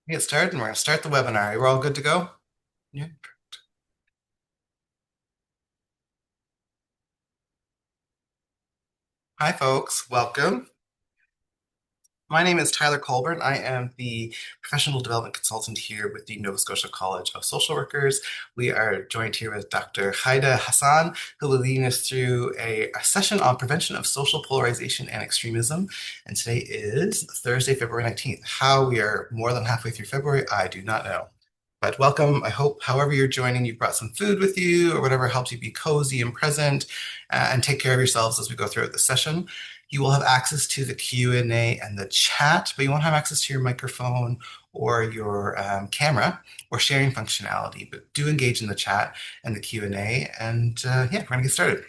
Get started and we're going to start the webinar. We're all good to go? Yeah. Hi, folks. Welcome. My name is Tyler Colburn. I am the professional development consultant here with the Nova Scotia College of Social Workers. We are joined here with Dr. Haida Hassan, who will lead us through a session on prevention of social polarization and extremism. And today is Thursday, February 19th. How we are more than halfway through February, I do not know. But welcome. I hope, however you're joining, you've brought some food with you or whatever helps you be cozy and present, and take care of yourselves as we go throughout the session. You will have access to the Q&A and the chat, but you won't have access to your microphone or your camera or sharing functionality. But do engage in the chat and the Q&A, and yeah, we're going to get started.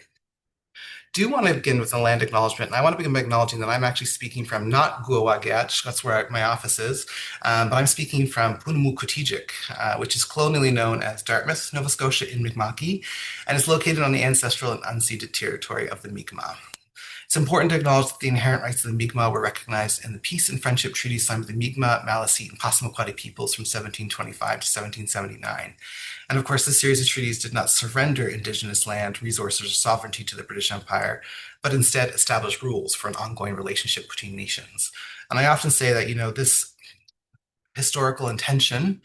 Do want to begin with a land acknowledgement, and I want to begin by acknowledging that I'm actually speaking from not Guawagat, that's where my office is, but I'm speaking from Punamukutijik, which is colonially known as Dartmouth, Nova Scotia in Mi'kmaq, and is located on the ancestral and unceded territory of the Mi'kmaq. It's important to acknowledge that the inherent rights of the Mi'kmaq were recognized in the peace and friendship treaties signed with the Mi'kmaq, Maliseet, and Passamaquoddy peoples from 1725 to 1779. And of course, this series of treaties did not surrender Indigenous land, resources, or sovereignty to the British Empire, but instead established rules for an ongoing relationship between nations. And I often say that, this historical intention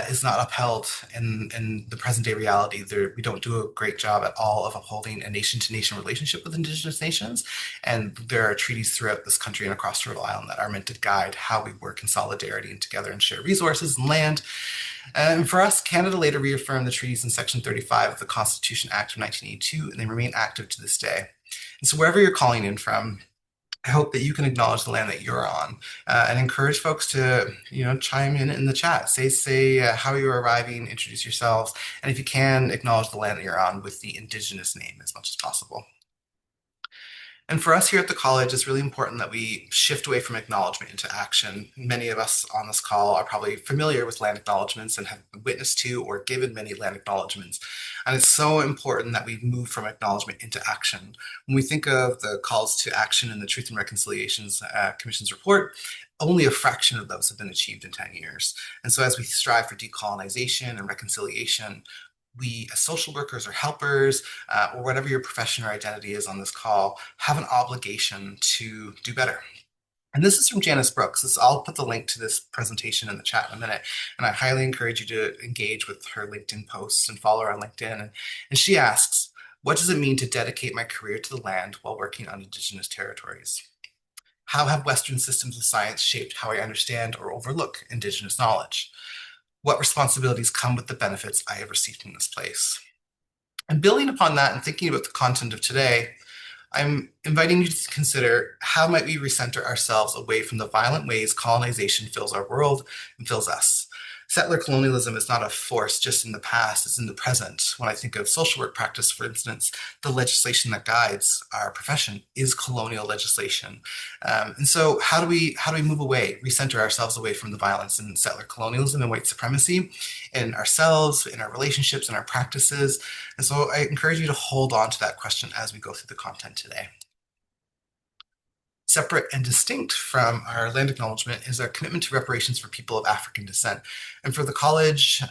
is not upheld in the present day reality. We don't do a great job at all of upholding a nation to nation relationship with Indigenous nations. And there are treaties throughout this country and across Turtle Island that are meant to guide how we work in solidarity and together and share resources and land. And for us, Canada later reaffirmed the treaties in Section 35 of the Constitution Act of 1982, and they remain active to this day. And so wherever you're calling in from, I hope that you can acknowledge the land that you're on, and encourage folks to, chime in the chat. Say how you're arriving, introduce yourselves, and if you can, acknowledge the land that you're on with the Indigenous name as much as possible. And for us here at the college, it's really important that we shift away from acknowledgement into action. Many of us on this call are probably familiar with land acknowledgements and have witnessed to or given many land acknowledgements. And it's so important that we move from acknowledgement into action. When we think of the calls to action in the Truth and Reconciliations Commission's report, only a fraction of those have been achieved in 10 years. And so as we strive for decolonization and reconciliation, we as social workers or helpers, or whatever your profession or identity is on this call, have an obligation to do better. And this is from Janice Brooks. I'll put the link to this presentation in the chat in a minute. And I highly encourage you to engage with her LinkedIn posts and follow her on LinkedIn. And she asks, what does it mean to dedicate my career to the land while working on Indigenous territories? How have Western systems of science shaped how I understand or overlook Indigenous knowledge? What responsibilities come with the benefits I have received in this place? And building upon that and thinking about the content of today, I'm inviting you to consider how might we recenter ourselves away from the violent ways colonization fills our world and fills us. Settler colonialism is not a force just in the past, it's in the present. When I think of social work practice, for instance, the legislation that guides our profession is colonial legislation. And so how do we move away, recenter ourselves away from the violence in settler colonialism and white supremacy in ourselves, in our relationships, in our practices? And so I encourage you to hold on to that question as we go through the content today. Separate and distinct from our land acknowledgement is our commitment to reparations for people of African descent. And for the college,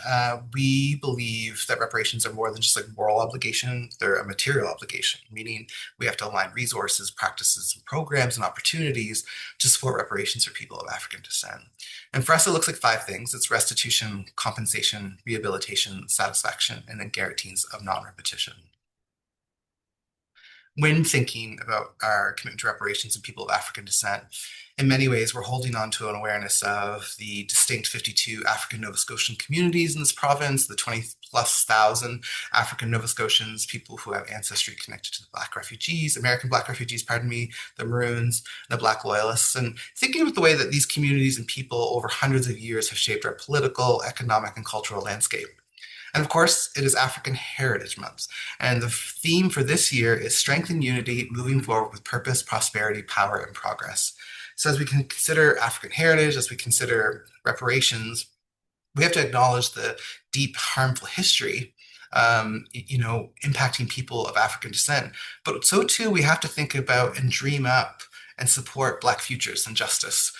we believe that reparations are more than just like moral obligation, they're a material obligation, meaning we have to align resources, practices, and programs and opportunities to support reparations for people of African descent. And for us, it looks like 5 things. It's restitution, compensation, rehabilitation, satisfaction, and then guarantees of non-repetition. When thinking about our commitment to reparations and people of African descent, in many ways, we're holding on to an awareness of the distinct 52 African Nova Scotian communities in this province, the 20+ thousand African Nova Scotians, people who have ancestry connected to the Black refugees, American Black refugees, pardon me, the Maroons, the Black Loyalists, and thinking about the way that these communities and people over hundreds of years have shaped our political, economic, and cultural landscape. And of course, it is African Heritage Month. And the theme for this year is Strength and Unity, Moving Forward with Purpose, Prosperity, Power, and Progress. So as we can consider African heritage, as we consider reparations, we have to acknowledge the deep, harmful history, impacting people of African descent. But so too, we have to think about and dream up and support Black futures and justice.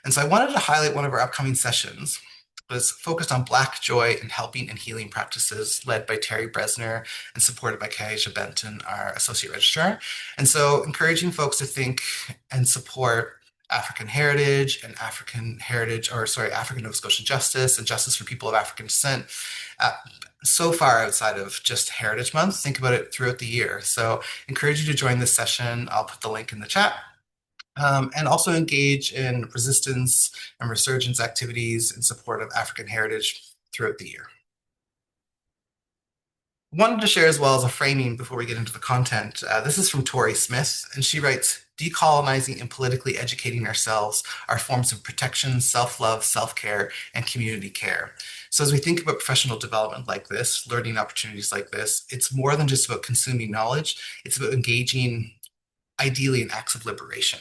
And so I wanted to highlight one of our upcoming sessions, was focused on Black joy and helping and healing practices led by Terry Bresner and supported by Kaija Benton, our associate registrar. And so encouraging folks to think and support African heritage and African Nova Scotian justice and justice for people of African descent. Uh, so far outside of just Heritage Month, think about it throughout the year. So encourage you to join this session. I'll put the link in the chat. And also engage in resistance and resurgence activities in support of African heritage throughout the year. Wanted to share as well as a framing before we get into the content. This is from Tori Smith, and she writes, decolonizing and politically educating ourselves are forms of protection, self-love, self-care, and community care. So as we think about professional development like this, learning opportunities like this, it's more than just about consuming knowledge. It's about engaging ideally in acts of liberation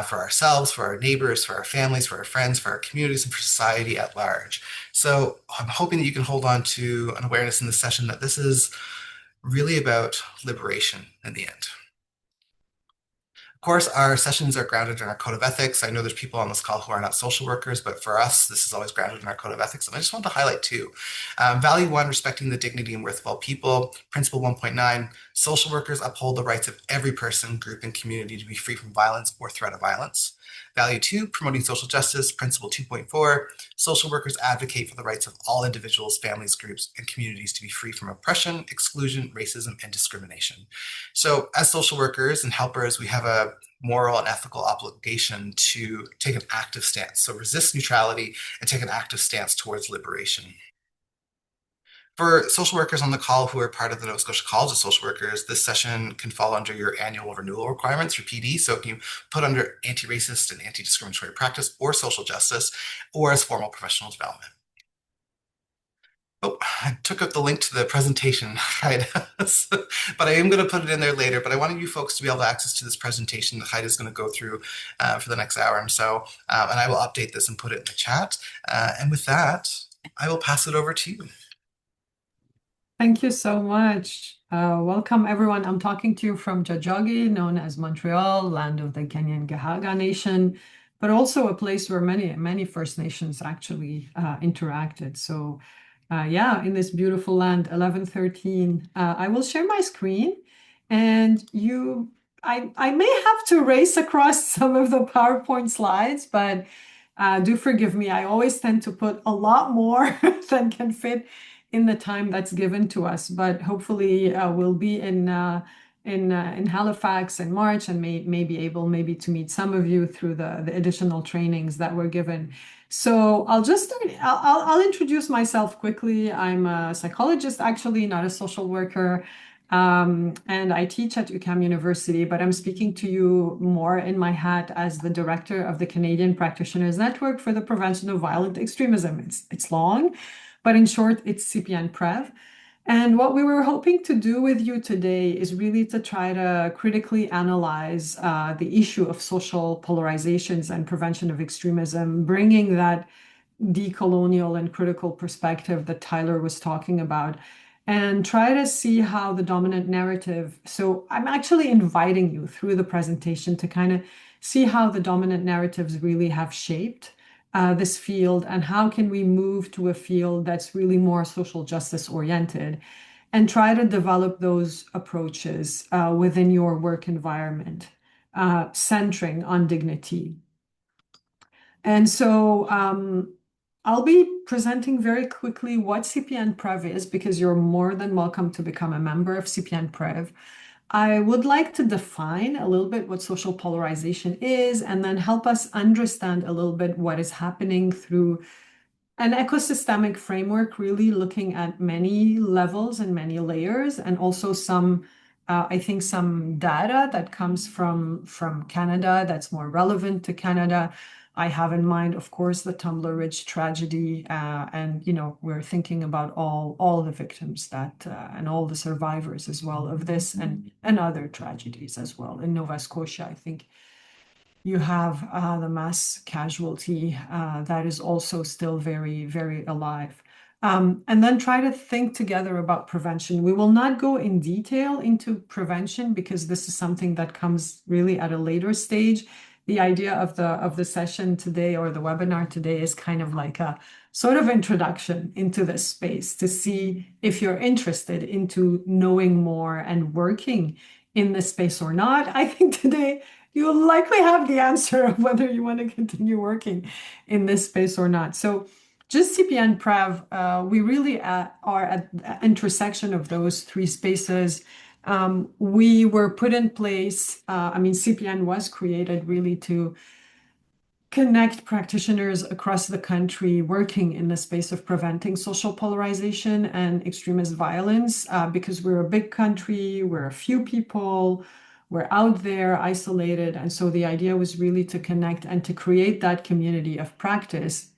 for ourselves, for our neighbors, for our families, for our friends, for our communities, and for society at large. So I'm hoping that you can hold on to an awareness in this session that this is really about liberation in the end. Of course, our sessions are grounded in our code of ethics. I know there's people on this call who are not social workers, but for us, this is always grounded in our code of ethics. And I just want to highlight two. Value one, respecting the dignity and worth of all people. Principle 1.9, social workers uphold the rights of every person, group, and community to be free from violence or threat of violence. Value two, promoting social justice. Principle 2.4, social workers advocate for the rights of all individuals, families, groups, and communities to be free from oppression, exclusion, racism, and discrimination. So as social workers and helpers, we have a moral and ethical obligation to take an active stance. So resist neutrality and take an active stance towards liberation. For social workers on the call who are part of the Nova Scotia College of Social Workers, this session can fall under your annual renewal requirements for PD. So if you put under anti-racist and anti-discriminatory practice or social justice, or as formal professional development. Oh, I took up the link to the presentation, right? But I am going to put it in there later. But I wanted you folks to be able to access to this presentation that Heidi is going to go through for the next hour or so. And I will update this and put it in the chat. And with that, I will pass it over to you. Thank you so much. Welcome, everyone. I'm talking to you from Jajagi, known as Montreal, land of the Kenyan Gahaga Nation, but also a place where many First Nations actually interacted. So yeah, in this beautiful land, 1113. I will share my screen, and I may have to race across some of the PowerPoint slides, but do forgive me. I always tend to put a lot more than can fit in the time that's given to us. But hopefully we'll be in Halifax in March, and may be able maybe to meet some of you through the additional trainings that were given. So I'll just start. I'll introduce myself quickly. I'm a psychologist, actually, not a social worker. And I teach at UQAM University, but I'm speaking to you more in my hat as the director of the Canadian Practitioners Network for the Prevention of Violent Extremism. It's long, but in short, it's CPN-PREV. And what we were hoping to do with you today is really to try to critically analyze the issue of social polarizations and prevention of extremism, bringing that decolonial and critical perspective that Tyler was talking about, and try to see how the dominant narrative. So I'm actually inviting you through the presentation to kind of see how the dominant narratives really have shaped this field, and how can we move to a field that's really more social justice oriented, and try to develop those approaches within your work environment, centering on dignity. And so I'll be presenting very quickly what CPN-PREV is, because you're more than welcome to become a member of CPN-PREV. I would like to define a little bit what social polarization is, and then help us understand a little bit what is happening through an ecosystemic framework, really looking at many levels and many layers, and also some, I think, some data that comes from Canada that's more relevant to Canada. I have in mind, of course, the Tumbler Ridge tragedy, and we're thinking about all the victims that and all the survivors as well of this, and other tragedies as well. In Nova Scotia, I think you have the mass casualty that is also still very, very alive. And then try to think together about prevention. We will not go in detail into prevention, because this is something that comes really at a later stage. the idea of the session today or the webinar today is kind of like a sort of introduction into this space to see if you're interested into knowing more and working in this space or not. I think today you'll likely have the answer of whether you want to continue working in this space or not. So just CPN-PREV, we really are at the intersection of those three spaces. We were put in place, I mean, CPN was created really to connect practitioners across the country working in the space of preventing social polarization and extremist violence, because we're a big country, we're a few people, we're out there isolated. And so the idea was really to connect and to create that community of practice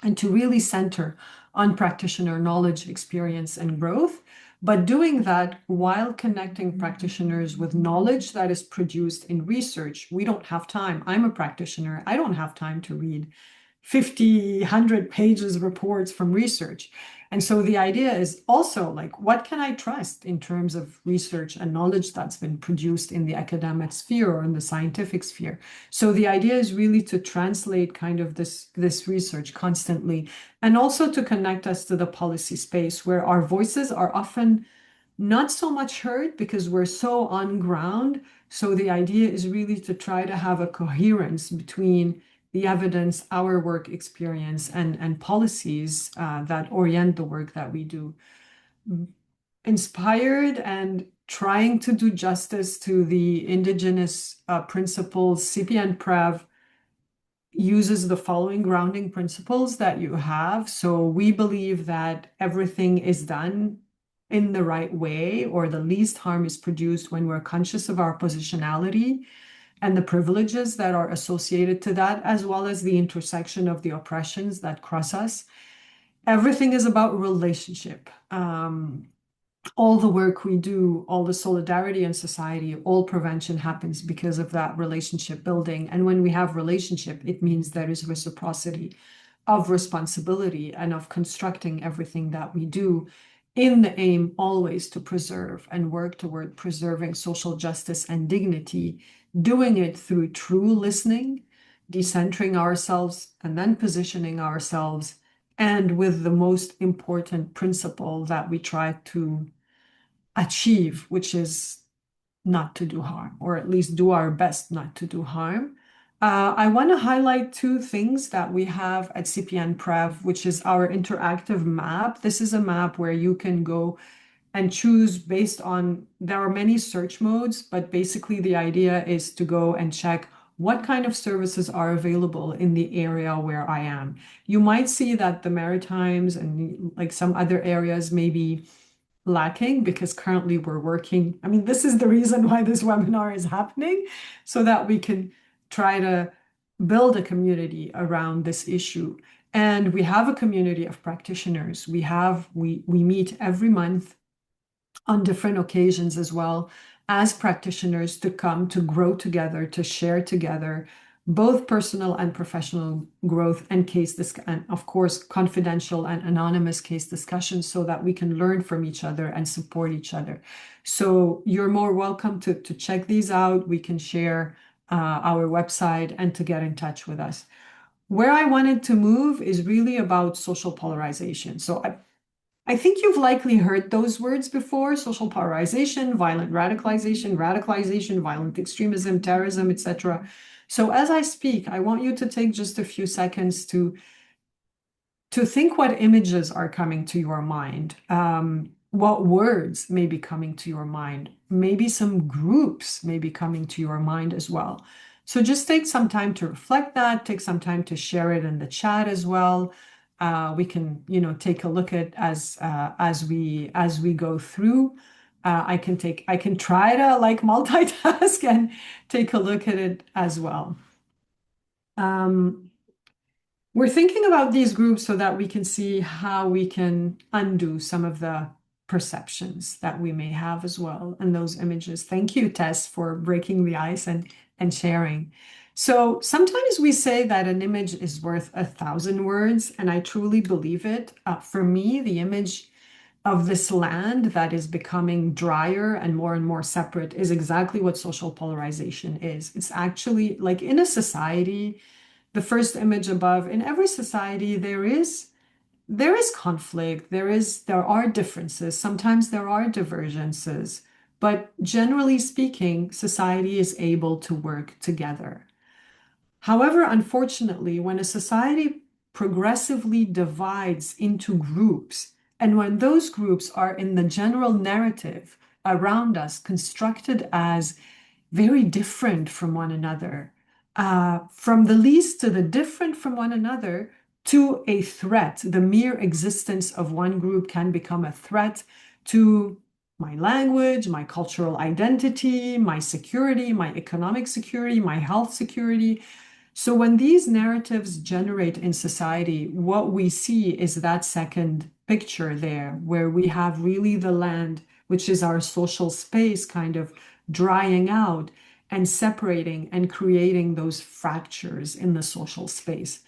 and to really center on practitioner knowledge, experience, and growth, but doing that while connecting practitioners with knowledge that is produced in research. We don't have time. I'm a practitioner. I don't have time to read 50, 100 pages reports from research. And so the idea is also like, what can I trust in terms of research and knowledge that's been produced in the academic sphere or in the scientific sphere? So the idea is really to translate kind of this research constantly, and also to connect us to the policy space where our voices are often not so much heard because we're so on ground. So the idea is really to try to have a coherence between the evidence, our work experience, and policies that orient the work that we do. Inspired and trying to do justice to the indigenous principles, CPN-PREV uses the following grounding principles that you have. So we believe that everything is done in the right way, or the least harm is produced when we're conscious of our positionality and the privileges that are associated to that, as well as the intersection of the oppressions that cross us. Everything is about relationship. All the work we do, all the solidarity in society, all prevention happens because of that relationship building. And when we have relationship, it means there is reciprocity of responsibility and of constructing everything that we do in the aim always to preserve and work toward preserving social justice and dignity, doing it through true listening, decentering ourselves, and then positioning ourselves, and with the most important principle that we try to achieve, which is not to do harm, or at least do our best not to do harm. I want to highlight two things that we have at CPN-PREV, which is our interactive map. This is a map where you can go and choose based on, there are many search modes, but basically the idea is to go and check what kind of services are available in the area where I am. You might see that the Maritimes and like some other areas may be lacking because currently we're working. I mean, this is the reason why this webinar is happening, so that we can try to build a community around this issue. And we have a community of practitioners. We meet every month on different occasions as well as practitioners to come to grow together, to share together, both personal and professional growth and and of course, confidential and anonymous case discussions so that we can learn from each other and support each other. So you're more welcome to check these out. We can share our website and to get in touch with us. Where I wanted to move is really about social polarization. So I think you've likely heard those words before: social polarization, violent radicalization, violent extremism, terrorism, etc. So as I speak, I want you to take just a few seconds to think what images are coming to your mind, what words may be coming to your mind, maybe some groups may be coming to your mind as well. So just take some time to reflect that, take some time to share it in the chat as well. We can, take a look at as we go through. I can try to like multitask and take a look at it as well. We're thinking about these groups so that we can see how we can undo some of the perceptions that we may have as well in those images. Thank you, Tess, for breaking the ice and sharing. So sometimes we say that an image is worth 1,000 words, and I truly believe it. For me, the image of this land that is becoming drier and more separate is exactly what social polarization is. It's actually like in a society, the first image above, in every society, there is conflict, there are differences, sometimes there are divergences, but generally speaking, society is able to work together. However, unfortunately, when a society progressively divides into groups, and when those groups are in the general narrative around us constructed as very different from one another, from the least to the different from one another to a threat, the mere existence of one group can become a threat to my language, my cultural identity, my security, my economic security, my health security. So when these narratives generate in society, what we see is that second picture there, where we have really the land, which is our social space, kind of drying out and separating and creating those fractures in the social space.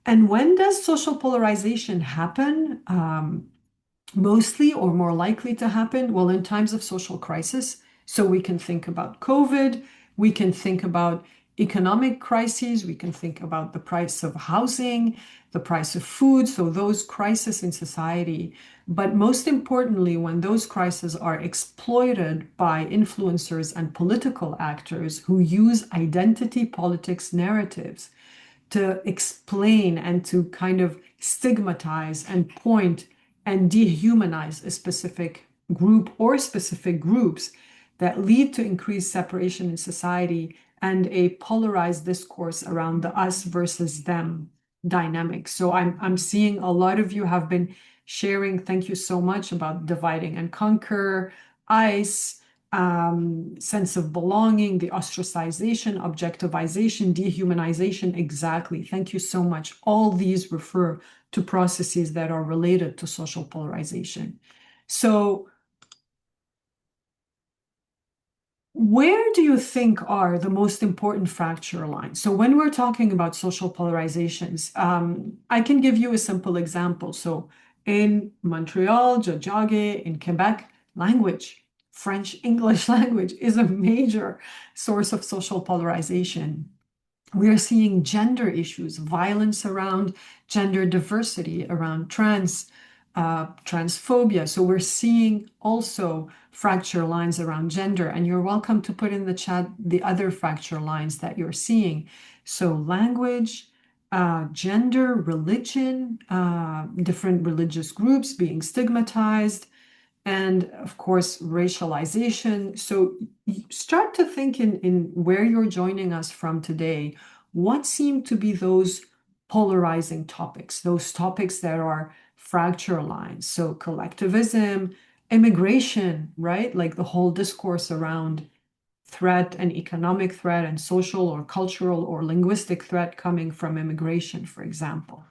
And when does social polarization happen? Mostly or more likely to happen? Well, in times of social crisis. So we can think about COVID, we can think about economic crises, we can think about the price of housing, the price of food, so those crises in society. But most importantly, when those crises are exploited by influencers and political actors who use identity politics narratives to explain and to kind of stigmatize and point and dehumanize a specific group or specific groups that lead to increased separation in society and a polarized discourse around the us versus them dynamic. So I'm seeing a lot of you have been sharing, thank you so much, about dividing and conquer, ICE, sense of belonging, the ostracization, objectivization, dehumanization. Exactly. Thank you so much. All these refer to processes that are related to social polarization. So where do you think are the most important fracture lines? So when we're talking about social polarizations, I can give you a simple example. So in Montreal, Tiohtià:ke, in Quebec, language, French English language is a major source of social polarization. We are seeing gender issues, violence around gender diversity, around transphobia. So we're seeing also fracture lines around gender. And you're welcome to put in the chat the other fracture lines that you're seeing. So language, gender, religion, different religious groups being stigmatized, and of course, racialization. So you start to think in where you're joining us from today, what seem to be those polarizing topics, those topics that are fracture lines. So collectivism, immigration, right? Like the whole discourse around threat and economic threat and social or cultural or linguistic threat coming from immigration, for example.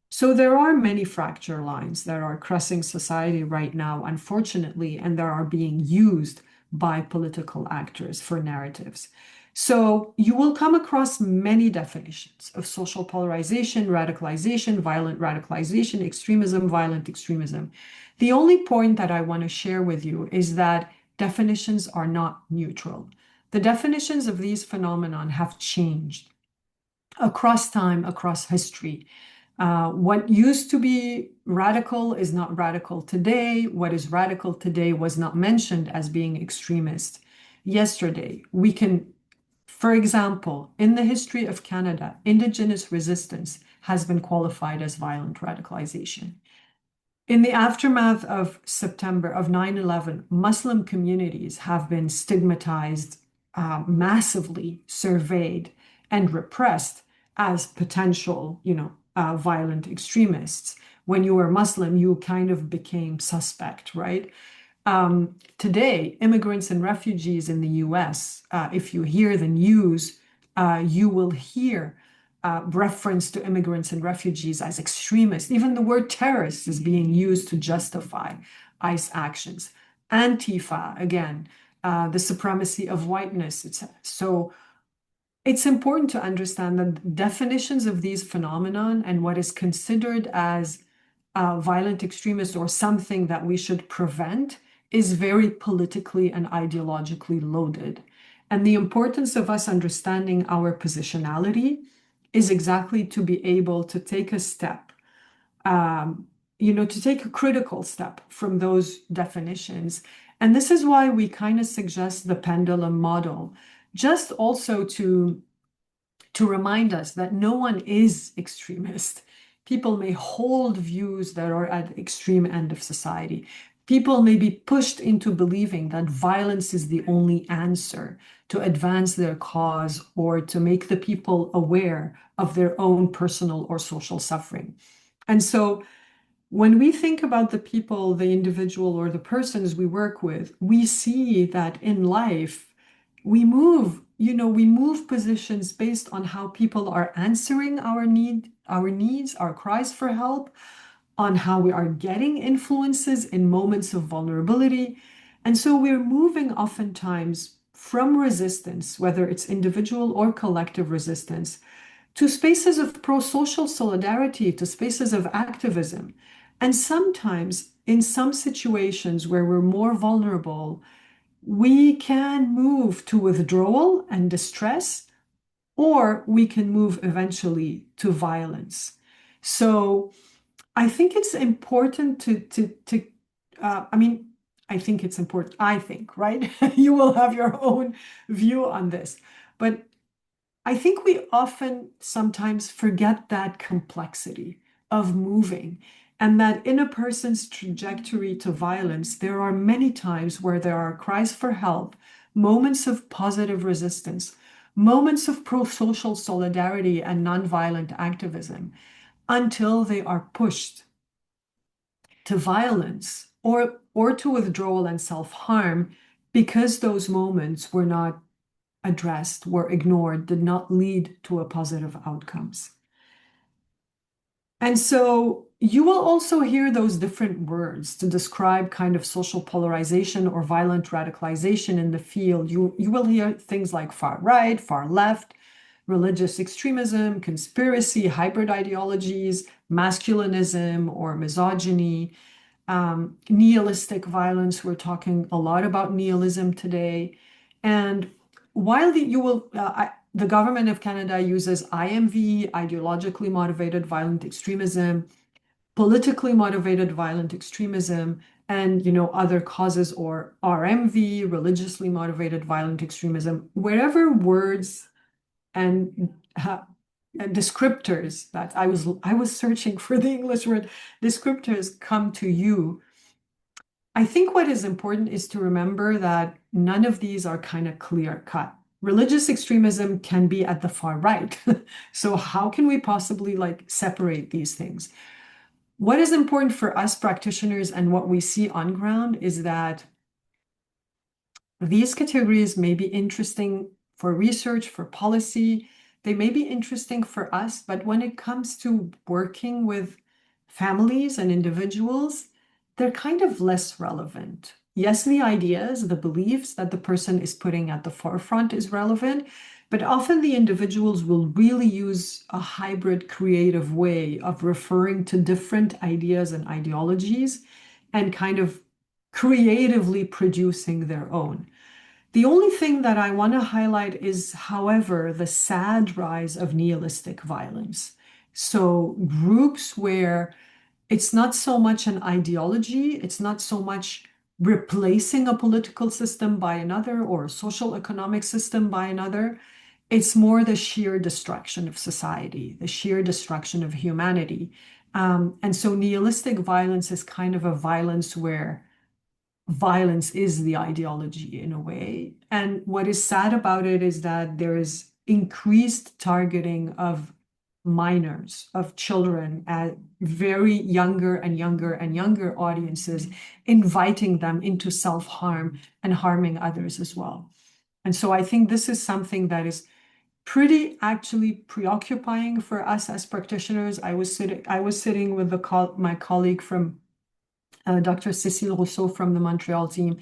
So there are many fracture lines that are crossing society right now, unfortunately, and they are being used by political actors for narratives. So you will come across many definitions of social polarization, radicalization, violent radicalization, extremism, violent extremism. The only point that I want to share with you is that definitions are not neutral. The definitions of these phenomenon have changed across time, across history. What used to be radical is not radical today. What is radical today was not mentioned as being extremist yesterday. We can, for example, in the history of Canada, Indigenous resistance has been qualified as violent radicalization. In the aftermath of September of 9/11, Muslim communities have been stigmatized, massively surveyed, and repressed as potential, violent extremists. When you were Muslim, you kind of became suspect, right? Today, immigrants and refugees in the US, if you hear the news, you will hear reference to immigrants and refugees as extremists. Even the word terrorist is being used to justify ICE actions. Antifa, again, the supremacy of whiteness, etc. So it's important to understand that definitions of these phenomenon and what is considered as violent extremist or something that we should prevent is very politically and ideologically loaded. And the importance of us understanding our positionality is exactly to be able to take a step, to take a critical step from those definitions. And this is why we kind of suggest the pendulum model, just also to remind us that no one is extremist. People may hold views that are at the extreme end of society. People may be pushed into believing that violence is the only answer to advance their cause or to make the people aware of their own personal or social suffering. And so when we think about the people, the individual, or the persons we work with, we see that in life, we move positions based on how people are answering our needs, our cries for help, on how we are getting influences in moments of vulnerability. And so we're moving oftentimes from resistance, whether it's individual or collective resistance, to spaces of pro-social solidarity, to spaces of activism. And sometimes, in some situations where we're more vulnerable, we can move to withdrawal and distress, or we can move eventually to violence. So I think it's important I think it's important, I think, right? You will have your own view on this. But I think we often sometimes forget that complexity of moving, and that in a person's trajectory to violence, there are many times where there are cries for help, moments of positive resistance, moments of pro-social solidarity and nonviolent activism, until they are pushed to violence or to withdrawal and self-harm because those moments were not addressed, were ignored, did not lead to a positive outcomes. And so you will also hear those different words to describe kind of social polarization or violent radicalization in the field. You will hear things like far right, far left, religious extremism, conspiracy, hybrid ideologies, masculinism or misogyny, nihilistic violence. We're talking a lot about nihilism today. And while the government of Canada uses IMV, ideologically motivated violent extremism, politically motivated violent extremism, and other causes, or RMV, religiously motivated violent extremism, wherever words and descriptors that I was searching for the English word descriptors come to you. I think what is important is to remember that none of these are kind of clear cut. Religious extremism can be at the far right. So how can we possibly separate these things? What is important for us practitioners and what we see on ground is that these categories may be interesting for research, for policy. They may be interesting for us, but when it comes to working with families and individuals, they're kind of less relevant. Yes, the ideas, the beliefs that the person is putting at the forefront is relevant, but often the individuals will really use a hybrid creative way of referring to different ideas and ideologies and kind of creatively producing their own. The only thing that I want to highlight is, however, the sad rise of nihilistic violence. So groups where it's not so much an ideology, it's not so much replacing a political system by another or a social economic system by another. It's more the sheer destruction of society, the sheer destruction of humanity. And so nihilistic violence is kind of a violence where violence is the ideology in a way. And what is sad about it is that there is increased targeting of minors, of children at very younger and younger and younger audiences, inviting them into self-harm and harming others as well. And so I think this is something that is pretty actually preoccupying for us as practitioners. I was sitting with my colleague from Dr. Cécile Rousseau from the Montreal team,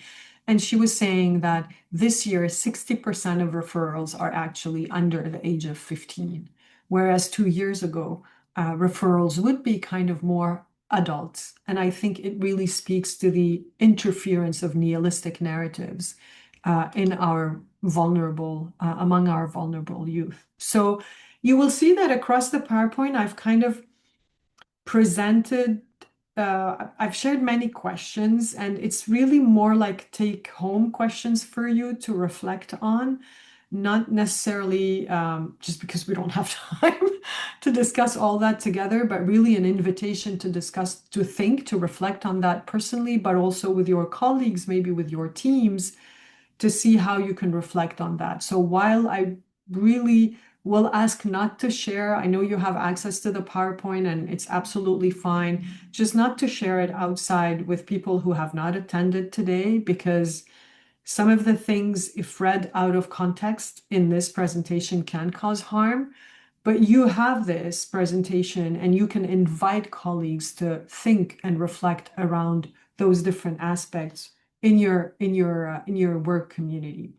and she was saying that this year, 60% of referrals are actually under the age of 15, whereas 2 years ago, referrals would be kind of more adults. And I think it really speaks to the interference of nihilistic narratives in our among our vulnerable youth. So you will see that across the PowerPoint, I've kind of presented, I've shared many questions, and it's really more like take-home questions for you to reflect on, not necessarily just because we don't have time to discuss all that together, but really an invitation to discuss, to think, to reflect on that personally, but also with your colleagues, maybe with your teams, to see how you can reflect on that. So while I really will ask not to share, I know you have access to the PowerPoint and it's absolutely fine, just not to share it outside with people who have not attended today, because some of the things, if read out of context in this presentation, can cause harm. But you have this presentation and you can invite colleagues to think and reflect around those different aspects in your work community.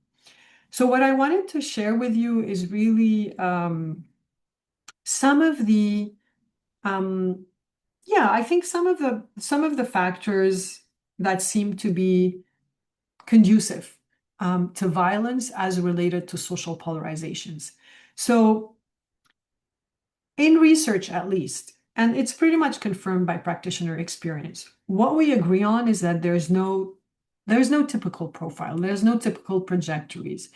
So what I wanted to share with you is really some of the I think some of the factors that seem to be conducive to violence as related to social polarizations. So in research, at least, and it's pretty much confirmed by practitioner experience, what we agree on is that there's no typical profile, there's no typical trajectories.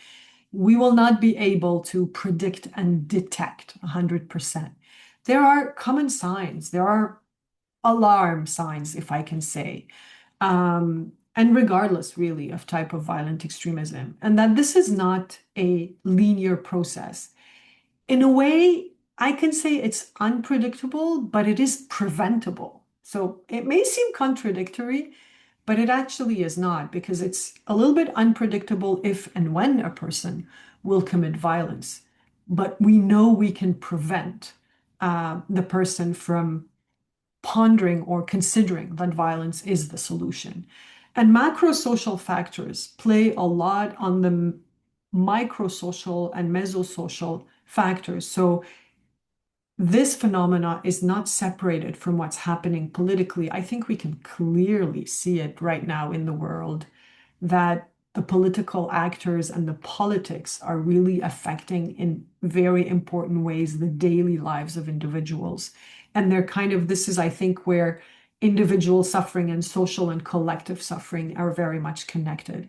We will not be able to predict and detect 100%. There are common signs, there are alarm signs, if I can say, and regardless really of type of violent extremism, and that this is not a linear process. In a way, I can say it's unpredictable, but it is preventable. So it may seem contradictory, but it actually is not, because it's a little bit unpredictable if and when a person will commit violence. But we know we can prevent the person from pondering or considering that violence is the solution. And macro social factors play a lot on the microsocial and mesosocial factors. So this phenomena is not separated from what's happening politically. I think we can clearly see it right now in the world, that the political actors and the politics are really affecting in very important ways the daily lives of individuals. And they're this is, I think, where individual suffering and social and collective suffering are very much connected.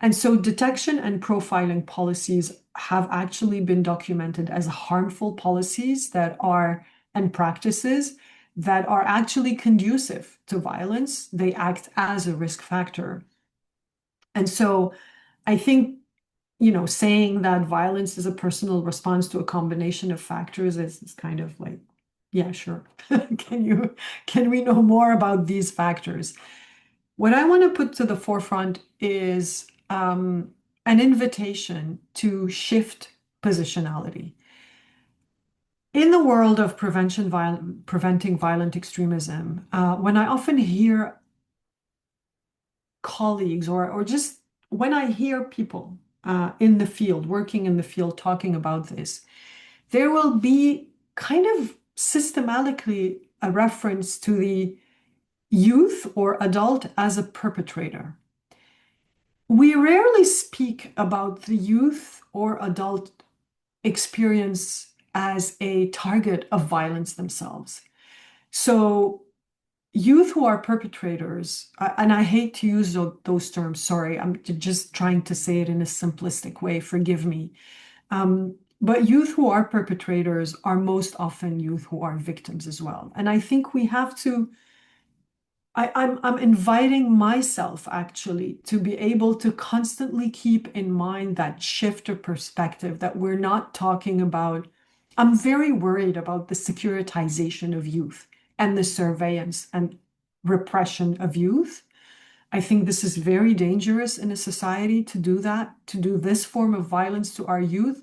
And so detection and profiling policies have actually been documented as harmful policies and practices that are actually conducive to violence. They act as a risk factor. And so I think, saying that violence is a personal response to a combination of factors is kind of like, yeah, sure. Can we know more about these factors? What I want to put to the forefront is an invitation to shift positionality. In the world of preventing violent extremism, when I often hear colleagues or just when I hear people in the field, working in the field, talking about this, there will be kind of systematically a reference to the youth or adult as a perpetrator. We rarely speak about the youth or adult experience as a target of violence themselves. So youth who are perpetrators, and I hate to use those terms, sorry, I'm just trying to say it in a simplistic way, forgive me. But youth who are perpetrators are most often youth who are victims as well. And I think we have to, I'm inviting myself actually to be able to constantly keep in mind that shift of perspective, that we're not talking about. I'm very worried about the securitization of youth and the surveillance and repression of youth. I think this is very dangerous in a society to do that, to do this form of violence to our youth.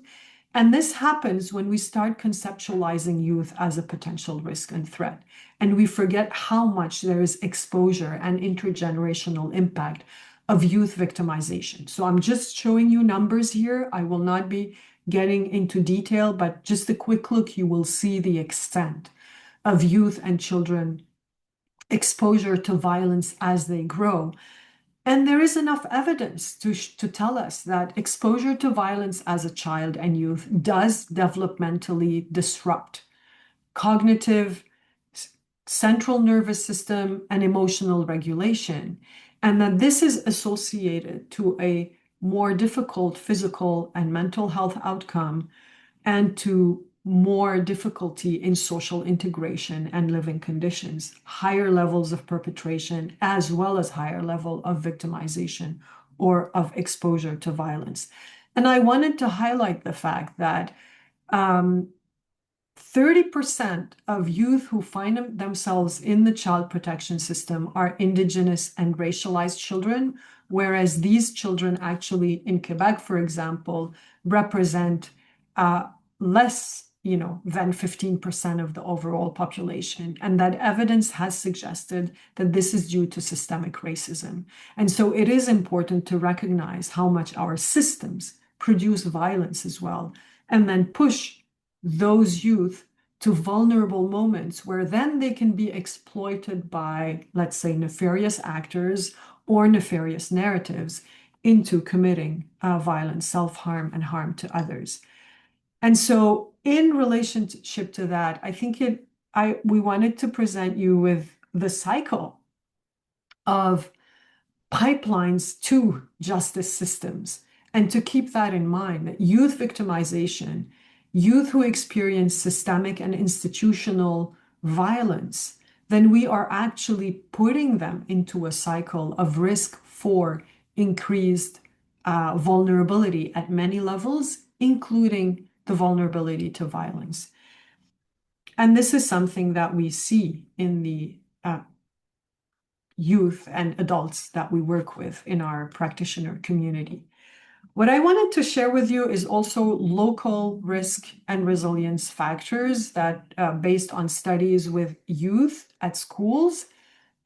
And this happens when we start conceptualizing youth as a potential risk and threat. And we forget how much there is exposure and intergenerational impact of youth victimization. So I'm just showing you numbers here. I will not be getting into detail, but just a quick look, you will see the extent of youth and children exposure to violence as they grow. And there is enough evidence to tell us that exposure to violence as a child and youth does developmentally disrupt cognitive, central nervous system, and emotional regulation, and that this is associated to a more difficult physical and mental health outcome and to more difficulty in social integration and living conditions, higher levels of perpetration, as well as higher level of victimization or of exposure to violence. And I wanted to highlight the fact that 30% of youth who find themselves in the child protection system are Indigenous and racialized children, whereas these children actually in Quebec, for example, represent less, than 15% of the overall population. And that evidence has suggested that this is due to systemic racism. And so it is important to recognize how much our systems produce violence as well, and then push those youth to vulnerable moments where then they can be exploited by, let's say, nefarious actors or nefarious narratives into committing violence, self-harm, and harm to others. And so in relationship to that, I think we wanted to present you with the cycle of pipelines to justice systems, and to keep that in mind, that youth victimization, youth who experience systemic and institutional violence, then we are actually putting them into a cycle of risk for increased vulnerability at many levels, including the vulnerability to violence. And this is something that we see in the youth and adults that we work with in our practitioner community. What I wanted to share with you is also local risk and resilience factors that based on studies with youth at schools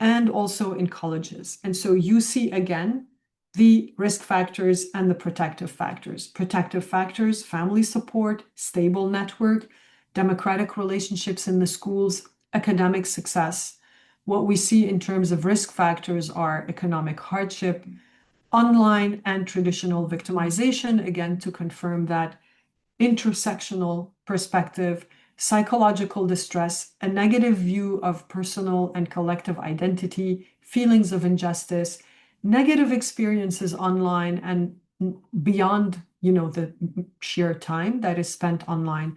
and also in colleges. And so you see again the risk factors and the protective factors. Protective factors, family support, stable network, democratic relationships in the schools, academic success. What we see in terms of risk factors are economic hardship, online and traditional victimization, again, to confirm that intersectional perspective, psychological distress, a negative view of personal and collective identity, feelings of injustice, negative experiences online and beyond, the sheer time that is spent online,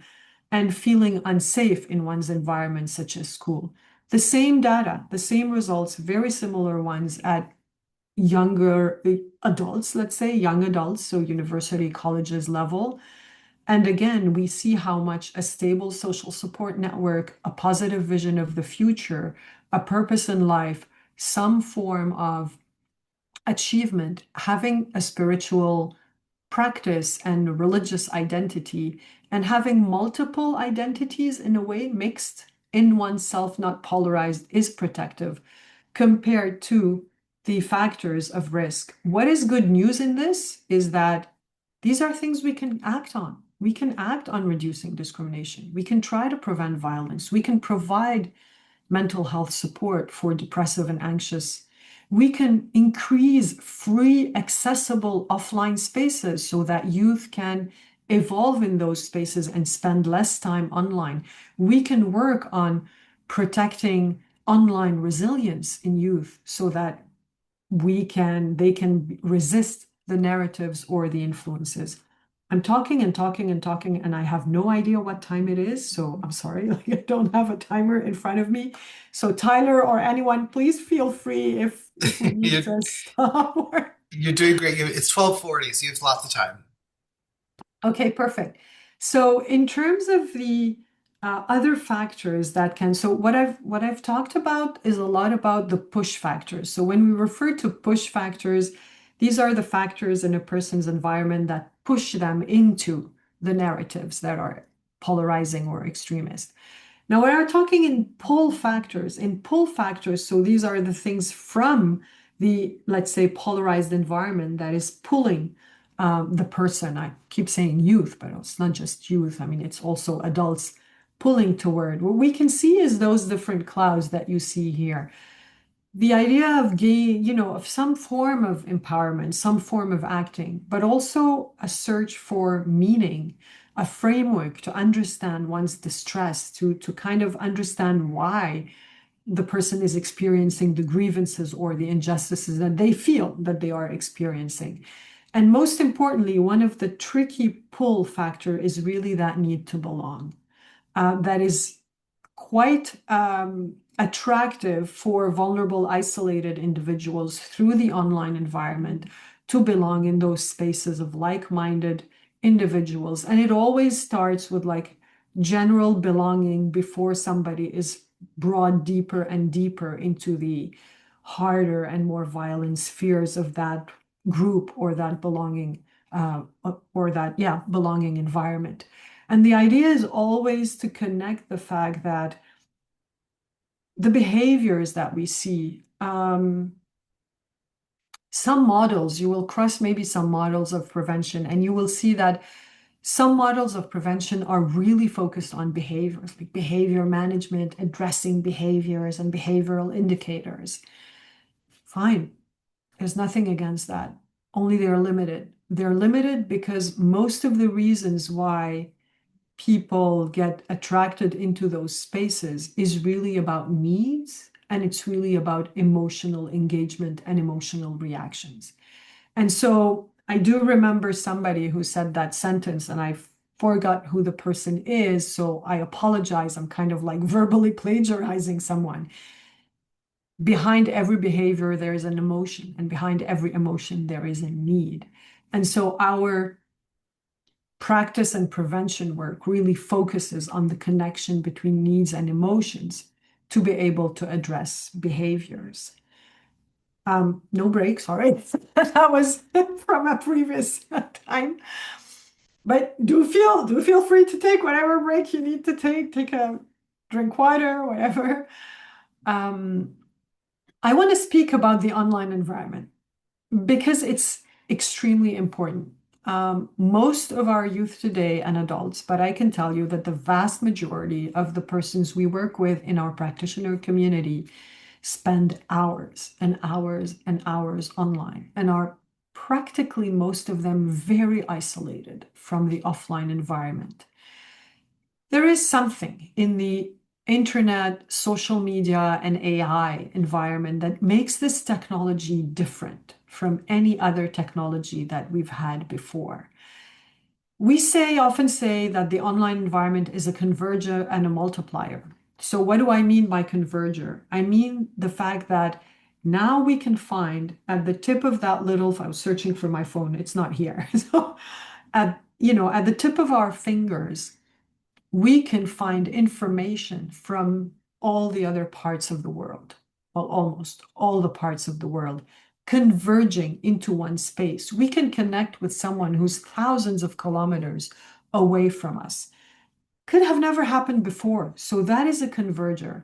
and feeling unsafe in one's environment, such as school. The same data, the same results, very similar ones at younger adults, let's say, young adults, so university, colleges level. And again, we see how much a stable social support network, a positive vision of the future, a purpose in life, some form of achievement, having a spiritual practice and religious identity, and having multiple identities in a way mixed in oneself, not polarized, is protective compared to the factors of risk. What is good news in this is that these are things we can act on. We can act on reducing discrimination. We can try to prevent violence. We can provide mental health support for depressive and anxious. We can increase free, accessible offline spaces so that youth can evolve in those spaces and spend less time online. We can work on protecting online resilience in youth so that they can resist the narratives or the influences. I'm talking and talking and talking, and I have no idea what time it is, so I'm sorry, I don't have a timer in front of me. So Tyler or anyone, please feel free if we need You're, to stop. you're doing great. It's 12:40, so you have lots of time. Okay, perfect. So in terms of the other factors that can, so what I've talked about is a lot about the push factors. So when we refer to push factors, these are the factors in a person's environment that push them into the narratives that are polarizing or extremist. Now, when we're talking in pull factors, so these are the things from the, let's say, polarized environment that is pulling the person. I keep saying youth, but it's not just youth. I mean, it's also adults pulling toward. What we can see is those different clouds that you see here. the idea of of some form of empowerment, some form of acting, but also a search for meaning, a framework to understand one's distress, to kind of understand why the person is experiencing the grievances or the injustices that they feel that they are experiencing. And most importantly, one of the tricky pull factor is really that need to belong. That is quite attractive for vulnerable, isolated individuals through the online environment to belong in those spaces of like-minded individuals. And it always starts with like general belonging before somebody is brought deeper and deeper into the harder and more violent spheres of that group or that belonging belonging environment. And the idea is always to connect the fact that the behaviors that we see, some models, you will cross maybe some models of prevention, and you will see that some models of prevention are really focused on behaviors, like behavior management, addressing behaviors and behavioral indicators. Fine, there's nothing against that. Only they're limited. They're limited because most of the reasons why people get attracted into those spaces is really about needs, and it's really about emotional engagement and emotional reactions. And so I do remember somebody who said that sentence, and I forgot who the person is, so I apologize. I'm kind of like verbally plagiarizing someone. Behind every behavior, there is an emotion, and behind every emotion, there is a need. And so our practice and prevention work really focuses on the connection between needs and emotions to be able to address behaviors. No breaks, all right. That was from a previous time. But do feel free to take whatever break you need to take. Take a drink water, whatever. Um, I want to speak about the online environment because it's extremely important. Most of our youth today and adults, but I can tell you that the vast majority of the persons we work with in our practitioner community spend hours and hours and hours online and are practically most of them very isolated from the offline environment. There is something in the internet, social media, and AI environment that makes this technology different from any other technology that we've had before. We often say that the online environment is a converger and a multiplier. So what do I mean by converger? I mean the fact that now we can find at the tip of that little, if I was searching for my phone, it's not here. So at the tip of our fingers, we can find information from all the other parts of the world, well, almost all the parts of the world, converging into one space. We can connect with someone who's thousands of kilometers away from us. Could have never happened before. So that is a converger.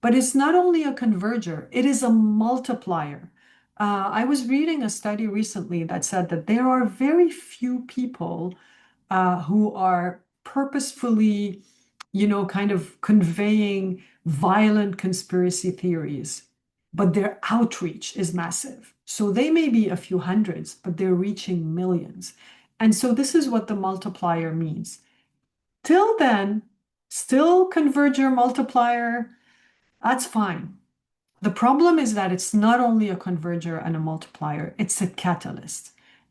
But it's not only a converger, it is a multiplier. I was reading a study recently that said that there are very few people who are purposefully, kind of conveying violent conspiracy theories, but their outreach is massive. So they may be a few hundreds, but they're reaching millions. And so this is what the multiplier means. Till then, still converger multiplier, that's fine. The problem is that it's not only a converger and a multiplier, it's a catalyst.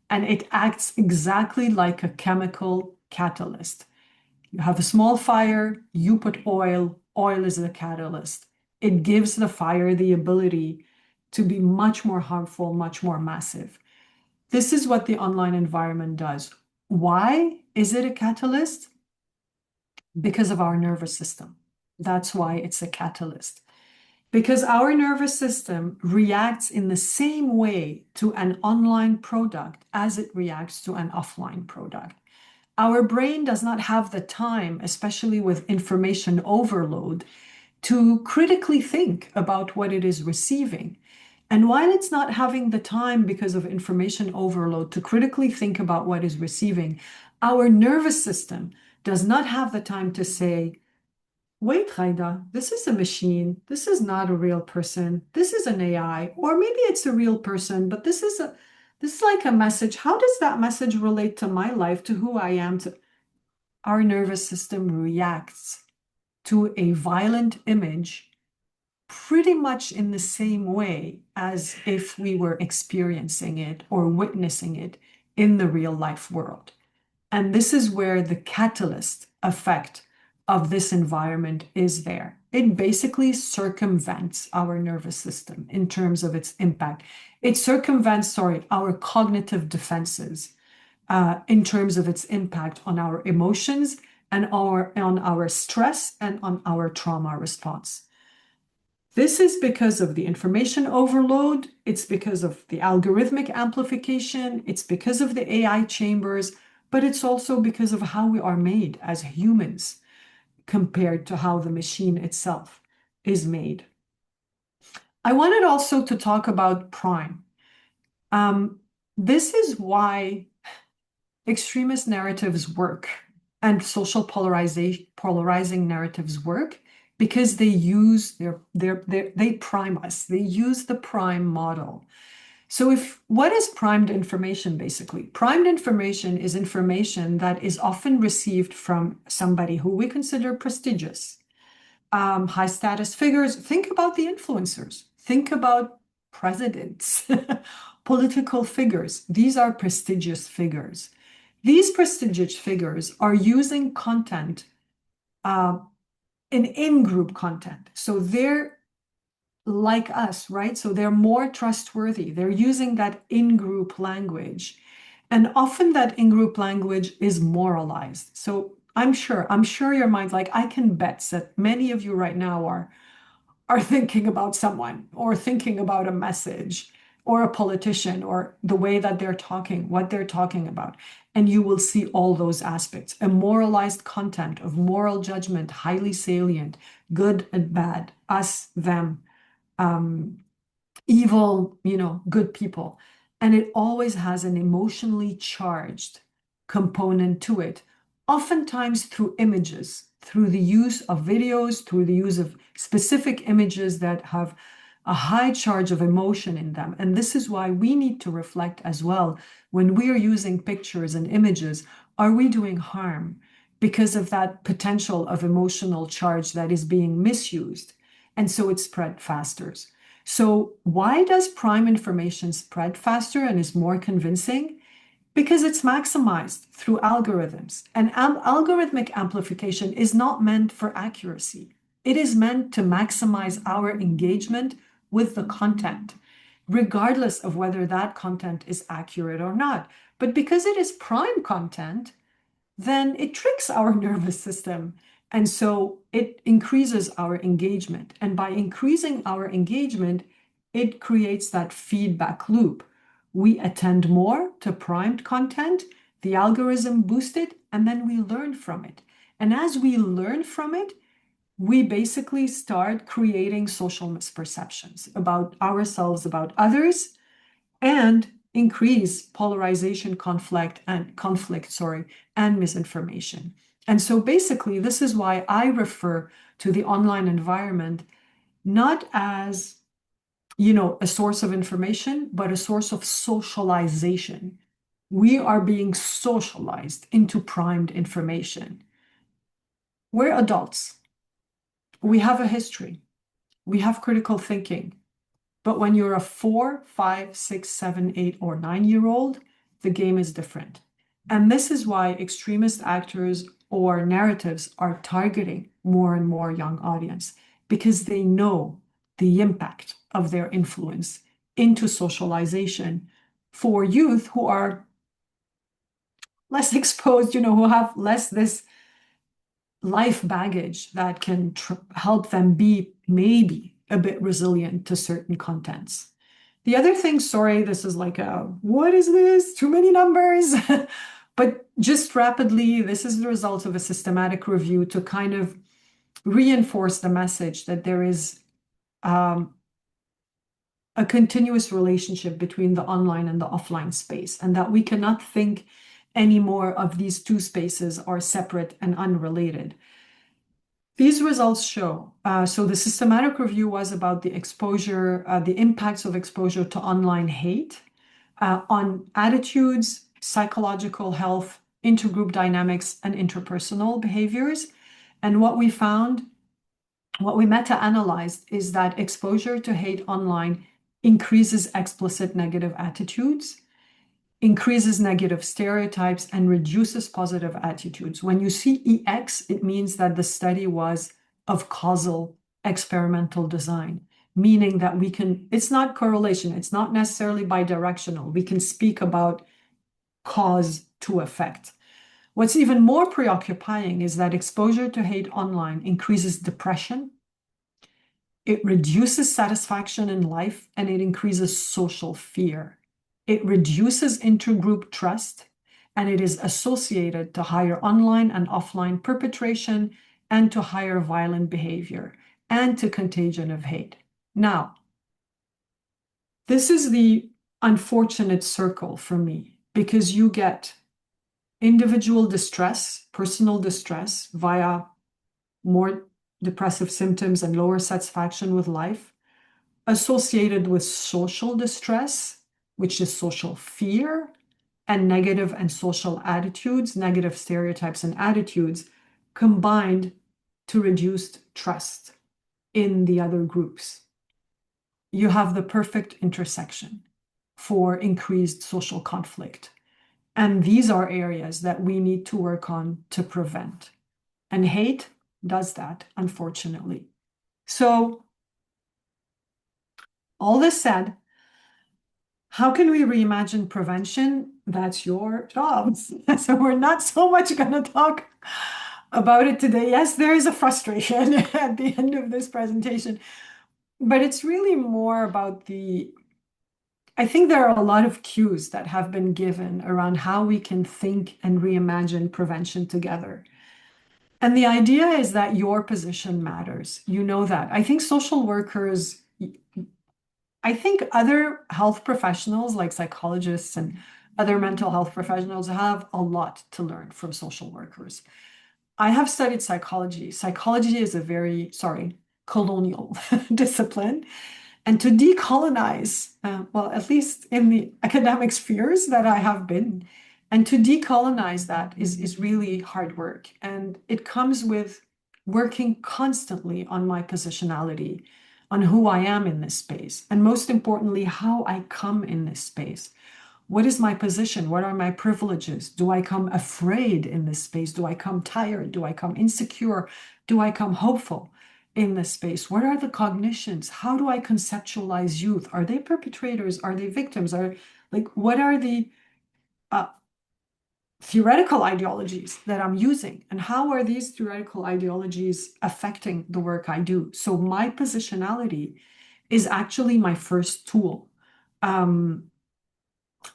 And it acts exactly like a chemical catalyst. You have a small fire, you put oil, oil is the catalyst. It gives the fire the ability to be much more harmful, much more massive. This is what the online environment does. Why is it a catalyst? Because of our nervous system. That's why it's a catalyst. Because our nervous system reacts in the same way to an online product as it reacts to an offline product. Our brain does not have the time, especially with information overload, to critically think about what it is receiving. And while it's not having the time because of information overload to critically think about what is receiving, our nervous system does not have the time to say, wait, Raida, this is a machine. This is not a real person. This is an AI, or maybe it's a real person, but this is like a message. How does that message relate to my life, to who I am, to our nervous system reacts to a violent image pretty much in the same way as if we were experiencing it or witnessing it in the real life world. And this is where the catalyst effect of this environment is there. It basically circumvents our nervous system in terms of its impact. It circumvents, sorry, our cognitive defenses in terms of its impact on our emotions and on our stress and on our trauma response. This is because of the information overload. It's because of the algorithmic amplification. It's because of the AI chambers, but it's also because of how we are made as humans compared to how the machine itself is made. I wanted also to talk about Prime. This is why extremist narratives work and social polarizing narratives work because they use they prime us. They use the prime model. So what is primed information basically? Primed information is information that is often received from somebody who we consider prestigious, high status figures. Think about the influencers. Think about presidents, political figures. These are prestigious figures. These prestigious figures are using content, in-group content. So they're like us, right? So they're more trustworthy. They're using that in-group language. And often that in-group language is moralized. So I'm sure your mind's like, I can bet that many of you right now are thinking about someone or thinking about a message or a politician or the way that they're talking, what they're talking about. And you will see all those aspects. A moralized content of moral judgment, highly salient, good and bad, us, them, evil, good people. And it always has an emotionally charged component to it, oftentimes through images, through the use of videos, through the use of specific images that have a high charge of emotion in them. And this is why we need to reflect as well when we are using pictures and images. Are we doing harm because of that potential of emotional charge that is being misused? And so it spread faster. So why does prime information spread faster and is more convincing? Because it's maximized through algorithms. And algorithmic amplification is not meant for accuracy. It is meant to maximize our engagement with the content, regardless of whether that content is accurate or not. But because it is prime content, then it tricks our nervous system. And so it increases our engagement. And by increasing our engagement, it creates that feedback loop. We attend more to primed content, the algorithm boosts it, and then we learn from it. And as we learn from it, we basically start creating social misperceptions about ourselves, about others, and increase polarization, and misinformation. And so basically, this is why I refer to the online environment not as, a source of information, but a source of socialization. We are being socialized into primed information. We're adults. We have a history. We have critical thinking. But when you're a 4, 5, 6, 7, 8, or 9-year-old, the game is different. And this is why extremist actors or narratives are targeting more and more young audience, because they know the impact of their influence into socialization for youth who are less exposed, who have less this life baggage that can help them be maybe a bit resilient to certain contents. The other thing, sorry, this is like what is this? Too many numbers. But just rapidly, this is the result of a systematic review to kind of reinforce the message that there is a continuous relationship between the online and the offline space, and that we cannot think anymore of these two spaces are separate and unrelated. These results show, so the systematic review was about the exposure, the impacts of exposure to online hate on attitudes, psychological health, intergroup dynamics, and interpersonal behaviors. And what we found, what we meta-analyzed, is that exposure to hate online increases explicit negative attitudes, increases negative stereotypes, and reduces positive attitudes. When you see EX, it means that the study was of causal experimental design, meaning that we can, it's not correlation, it's not necessarily bidirectional. We can speak about cause to effect. What's even more preoccupying is that exposure to hate online increases depression, it reduces satisfaction in life, and it increases social fear. It reduces intergroup trust, and it is associated to higher online and offline perpetration and to higher violent behavior and to contagion of hate. Now, this is the unfortunate circle for me because you get individual distress, personal distress via more depressive symptoms and lower satisfaction with life, associated with social distress, which is social fear, and negative and social attitudes, negative stereotypes and attitudes, combined to reduced trust in the other groups. You have the perfect intersection for increased social conflict. And these are areas that we need to work on to prevent. And hate does that, unfortunately. So, all this said, how can we reimagine prevention? That's your job. So we're not so much going to talk about it today. Yes, there is a frustration at the end of this presentation, but it's really more about I think there are a lot of cues that have been given around how we can think and reimagine prevention together. And the idea is that your position matters. You know that. I think social workers, I think other health professionals like psychologists and other mental health professionals have a lot to learn from social workers. I have studied psychology. Psychology is a very, colonial discipline. And to decolonize, well, at least in the academic spheres that I have been, and to decolonize that is really hard work. And it comes with working constantly on my positionality, on who I am in this space, and most importantly, how I come in this space. What is my position? What are my privileges? Do I come afraid in this space? Do I come tired? Do I come insecure? Do I come hopeful in this space? What are the cognitions? How do I conceptualize youth? Are they perpetrators? Are they victims? What are the theoretical ideologies that I'm using? And how are these theoretical ideologies affecting the work I do? So my positionality is actually my first tool.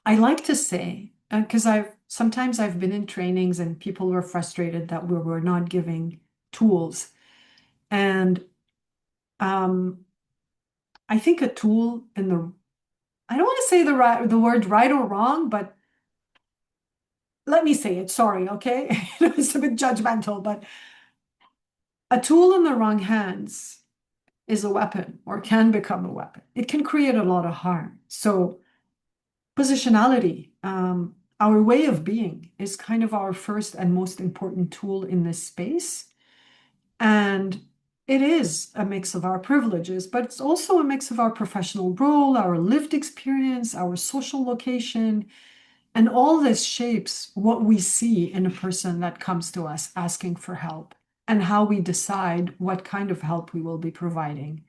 I like to say, because sometimes I've been in trainings and people were frustrated that we were not giving tools. And I think a tool I don't want to say the word right or wrong, but let me say it, sorry, okay? It's a bit judgmental, but a tool in the wrong hands is a weapon or can become a weapon. It can create a lot of harm. So positionality, our way of being is kind of our first and most important tool in this space. And it is a mix of our privileges, but it's also a mix of our professional role, our lived experience, our social location, and all this shapes what we see in a person that comes to us asking for help and how we decide what kind of help we will be providing.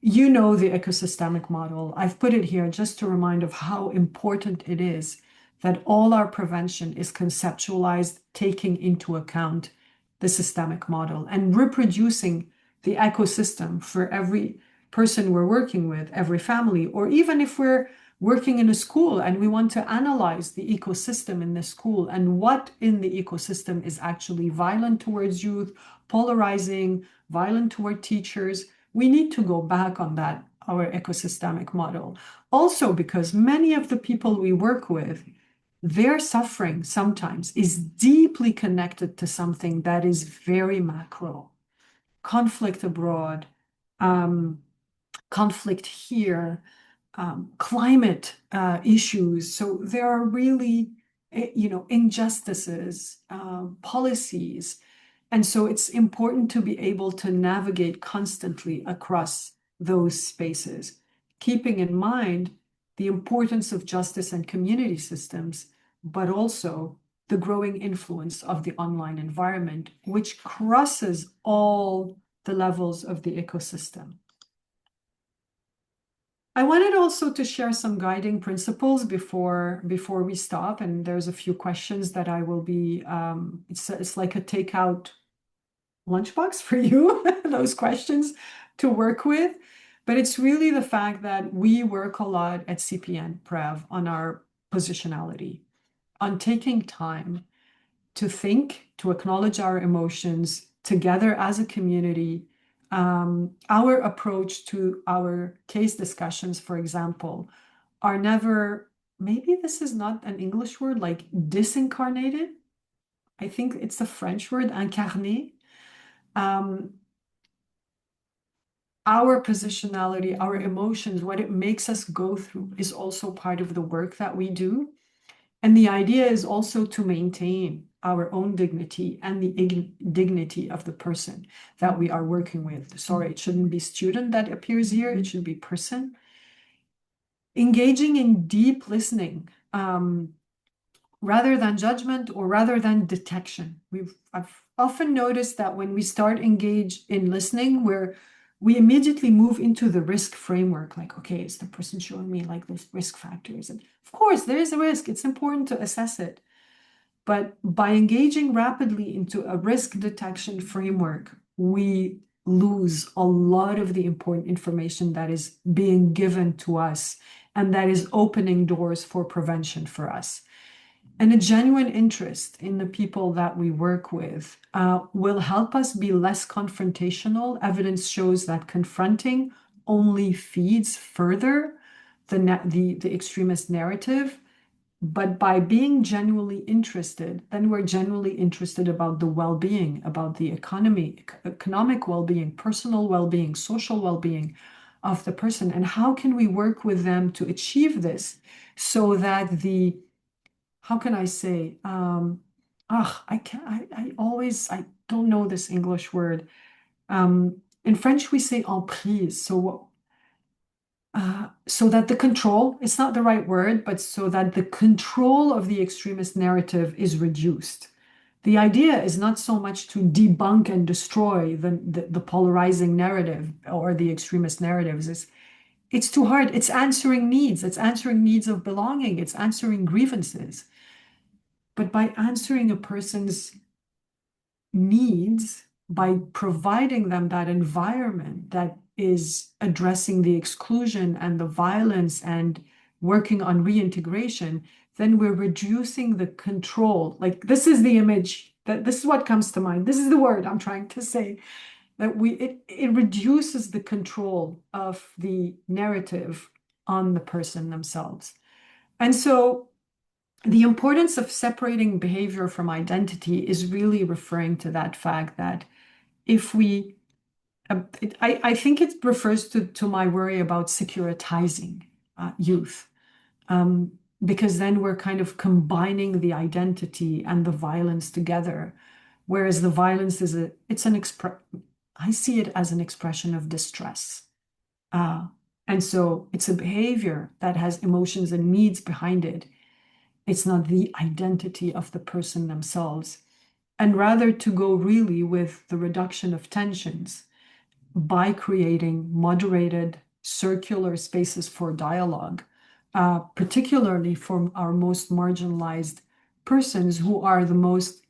You know the ecosystemic model. I've put it here just to remind of how important it is that all our prevention is conceptualized, taking into account the systemic model and reproducing the ecosystem for every person we're working with, every family, or even if we're working in a school and we want to analyze the ecosystem in the school and what in the ecosystem is actually violent towards youth, polarizing, violent toward teachers, we need to go back on that, our ecosystemic model. Also, because many of the people we work with, their suffering sometimes is deeply connected to something that is very macro. conflict abroad, um, conflict here, climate issues. So there are really, injustices, policies. And so it's important to be able to navigate constantly across those spaces, keeping in mind the importance of justice and community systems, but also the growing influence of the online environment, which crosses all the levels of the ecosystem. I wanted also to share some guiding principles before we stop, and there's a few questions that I will be. It's like a takeout lunchbox for you, those questions to work with. But it's really the fact that we work a lot at CPN-PREV on our positionality, on taking time to think, to acknowledge our emotions together as a community. Our approach to our case discussions, for example, are never, maybe this is not an English word, like disincarnated. I think it's a French word, incarné. Our positionality, our emotions, what it makes us go through is also part of the work that we do. And the idea is also to maintain our own dignity and the dignity of the person that we are working with. Sorry, it shouldn't be student that appears here, it should be person. Engaging in deep listening, rather than judgment or rather than detection. I've often noticed that when we start engage in listening, we immediately move into the risk framework, like, okay, is the person showing me like those risk factors? And of course, there is a risk. It's important to assess it. But by engaging rapidly into a risk detection framework, we lose a lot of the important information that is being given to us and that is opening doors for prevention for us. And a genuine interest in the people that we work with will help us be less confrontational. Evidence shows that confronting only feeds further the extremist narrative. But by being genuinely interested, then we're genuinely interested about the well-being, about the economic well-being, personal well-being, social well-being of the person. And how can we work with them to achieve this so that how can I say, I don't know this English word. In French, we say emprise. So that the control, it's not the right word, but so that the control of the extremist narrative is reduced. The idea is not so much to debunk and destroy the polarizing narrative or the extremist narratives. It's too hard. It's answering needs. It's answering needs of belonging. It's answering grievances. But by answering a person's needs, by providing them that environment that is addressing the exclusion and the violence and working on reintegration, then we're reducing the control. Like, this is the image, that this is what comes to mind. This is the word I'm trying to say, that it reduces the control of the narrative on the person themselves. And so the importance of separating behavior from identity is really referring to that fact that if we, I think it refers to my worry about securitizing youth, because then we're kind of combining the identity and the violence together, whereas the violence I see it as an expression of distress. And so it's a behavior that has emotions and needs behind it. It's not the identity of the person themselves. And rather to go really with the reduction of tensions by creating moderated circular spaces for dialogue, particularly for our most marginalized persons who are the most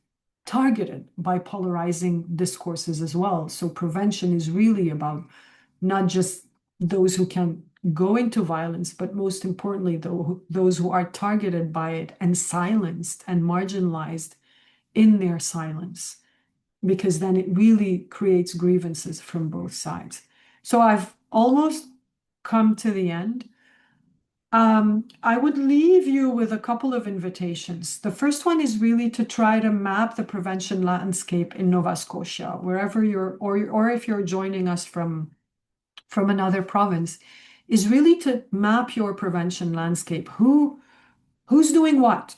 targeted by polarizing discourses as well. So prevention is really about not just those who can go into violence, but most importantly, those who are targeted by it and silenced and marginalized in their silence, because then it really creates grievances from both sides. So I've almost come to the end. I would leave you with a couple of invitations. The first one is really to try to map the prevention landscape in Nova Scotia, wherever or if you're joining us from another province, is really to map your prevention landscape. Who's doing what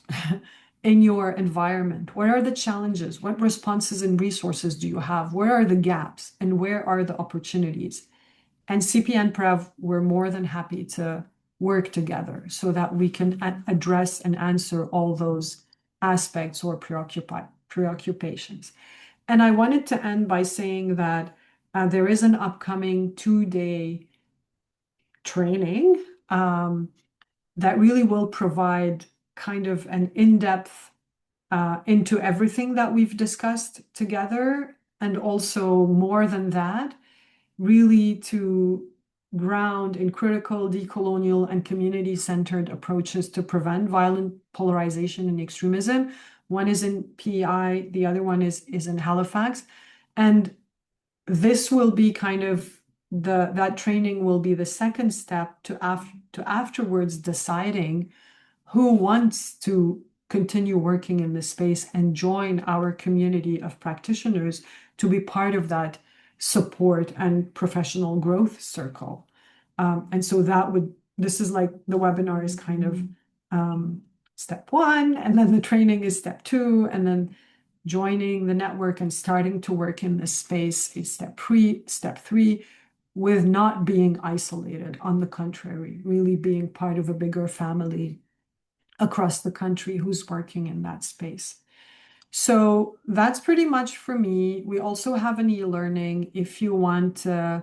in your environment? What are the challenges? What responses and resources do you have? Where are the gaps and where are the opportunities? And CPN-PREV, we're more than happy to work together so that we can address and answer all those aspects or preoccupations. And I wanted to end by saying that there is an upcoming 2-day training that really will provide kind of an in-depth into everything that we've discussed together. And also more than that, really to ground in critical, decolonial, and community-centered approaches to prevent violent polarization and extremism. One is in PEI, the other one is in Halifax. And this will be kind of that training will be the second step to afterwards deciding who wants to continue working in this space and join our community of practitioners to be part of that support and professional growth circle. And so this is like the webinar is kind of step one, and then the training is step two, and then joining the network and starting to work in this space is step three, with not being isolated. On the contrary, really being part of a bigger family across the country who's working in that space. So that's pretty much for me. We also have an e-learning. If you want to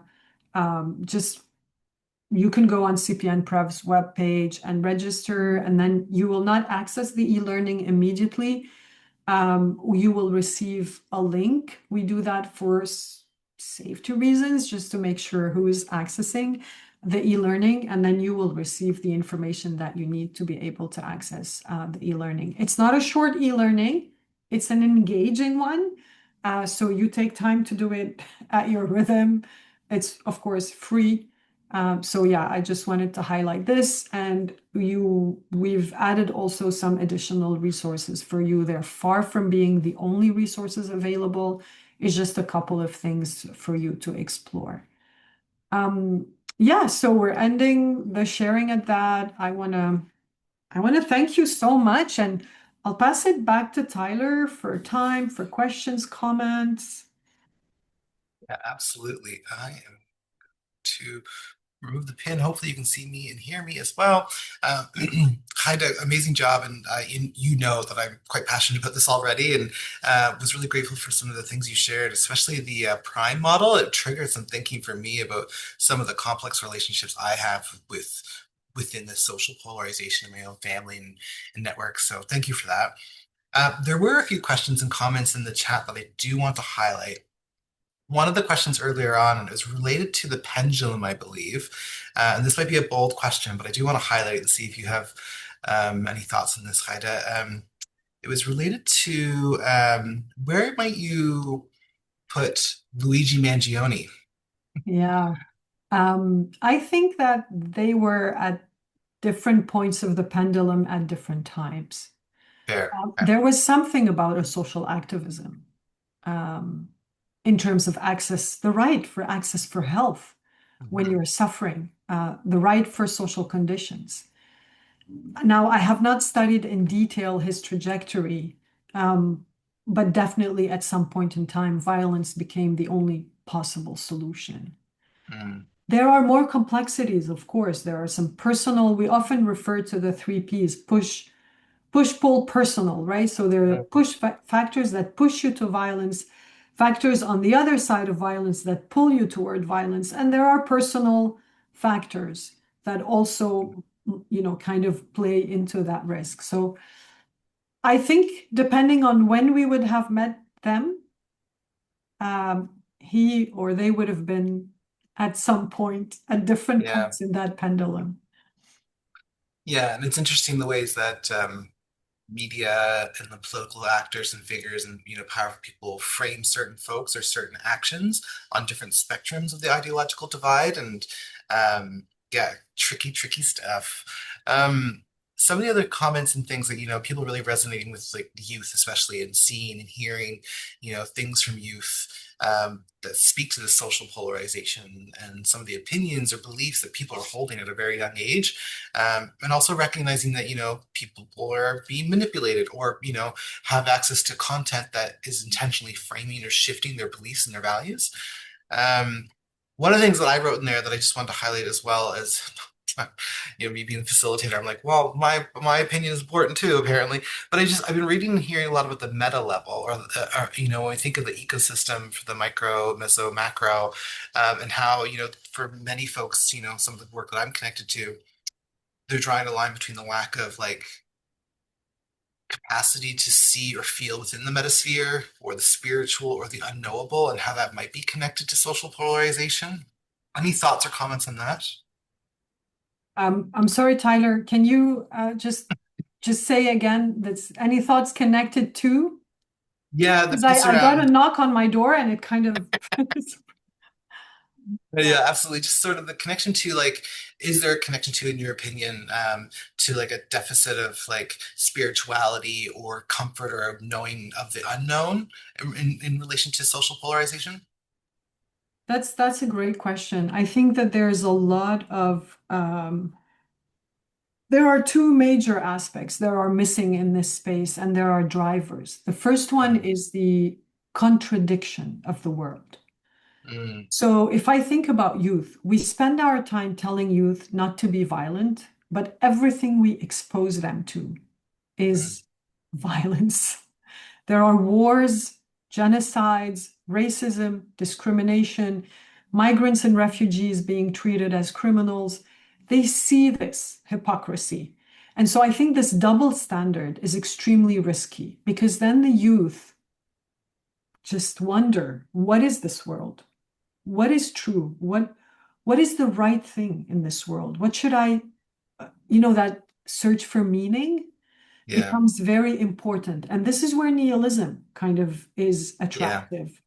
you can go on CPN-PREV's webpage and register, and then you will not access the e-learning immediately. You will receive a link. We do that for safety reasons, just to make sure who is accessing the e-learning, and then you will receive the information that you need to be able to access the e-learning. It's not a short e-learning, it's an engaging one. So you take time to do it at your rhythm. It's, of course, free. So yeah, I just wanted to highlight this, and we've added also some additional resources for you. They're far from being the only resources available. It's just a couple of things for you to explore. Yeah, so we're ending the sharing at that. I wanna thank you so much, and I'll pass it back to Tyler for time for questions, comments. Yeah, absolutely. I am to remove the pin. Hopefully you can see me and hear me as well. Haida, amazing job. And you know that I'm quite passionate about this already, and was really grateful for some of the things you shared, especially the prime model. It triggered some thinking for me about some of the complex relationships I have within the social polarization in my own family and networks. So thank you for that. There were a few questions and comments in the chat that I do want to highlight. One of the questions earlier on is related to the pendulum, I believe. And this might be a bold question, but I do want to highlight and see if you have any thoughts on this, Haida. It was related to where might you put Luigi Mangione? Yeah. I think that they were at different points of the pendulum at different times. Fair. There was something about a social activism um, in terms of access, the right for access for health when Mhm. you're suffering, the right for social conditions. Now, I have not studied in detail his trajectory, but definitely at some point in time, violence became the only possible solution. Mm. There are more complexities, of course. There are some personal, we often refer to the three Ps: push, pull, personal, right? So there are push factors that push you to violence, factors on the other side of violence that pull you toward violence, and there are personal factors that also, kind of play into that risk. So I think depending on when we would have met them, he or they would have been at some point at different Yeah. points in that pendulum. Yeah, and it's interesting the ways that media and the political actors and figures and powerful people frame certain folks or certain actions on different spectrums of the ideological divide. And Yeah, tricky stuff. Um, some of the other comments and things that, people really resonating with like youth, especially and seeing and hearing, things from youth that speak to the social polarization and some of the opinions or beliefs that people are holding at a very young age. And also recognizing that, people are being manipulated or, have access to content that is intentionally framing or shifting their beliefs and their values. Um, One of the things that I wrote in there that I just wanted to highlight as well as me being a facilitator, I'm like, well, my opinion is important too, apparently. But I've been reading and hearing a lot about the meta level, when we think of the ecosystem for the micro, meso, macro, and how for many folks, some of the work that I'm connected to, they're drawing a line between the lack of like capacity to see or feel within the metasphere or the spiritual or the unknowable and how that might be connected to social polarization. Any thoughts or comments on that? I'm sorry, Tyler, can you just say again that's any thoughts connected to? Yeah, the Because piece I got a around, knock on my door and it kind of yeah. yeah, absolutely. Just sort of the connection to like, is there a connection to, in your opinion, to like a deficit of like spirituality or comfort or knowing of the unknown in relation to social polarization? That's a great question. I think that there's a lot of there are two major aspects that are missing in this space, and there are drivers. The first one Mm, is the contradiction of the world. mm, So if I think about youth, we spend our time telling youth not to be violent, but everything we expose them to mm, is violence. There are wars, genocides, racism, discrimination, migrants and refugees being treated as criminals. They see this hypocrisy. And so I think this double standard is extremely risky because then the youth just wonder, what is this world? What is true? What is the right thing in this world? What should I, that search for meaning yeah, becomes very important. And this is where nihilism kind of is yeah, attractive.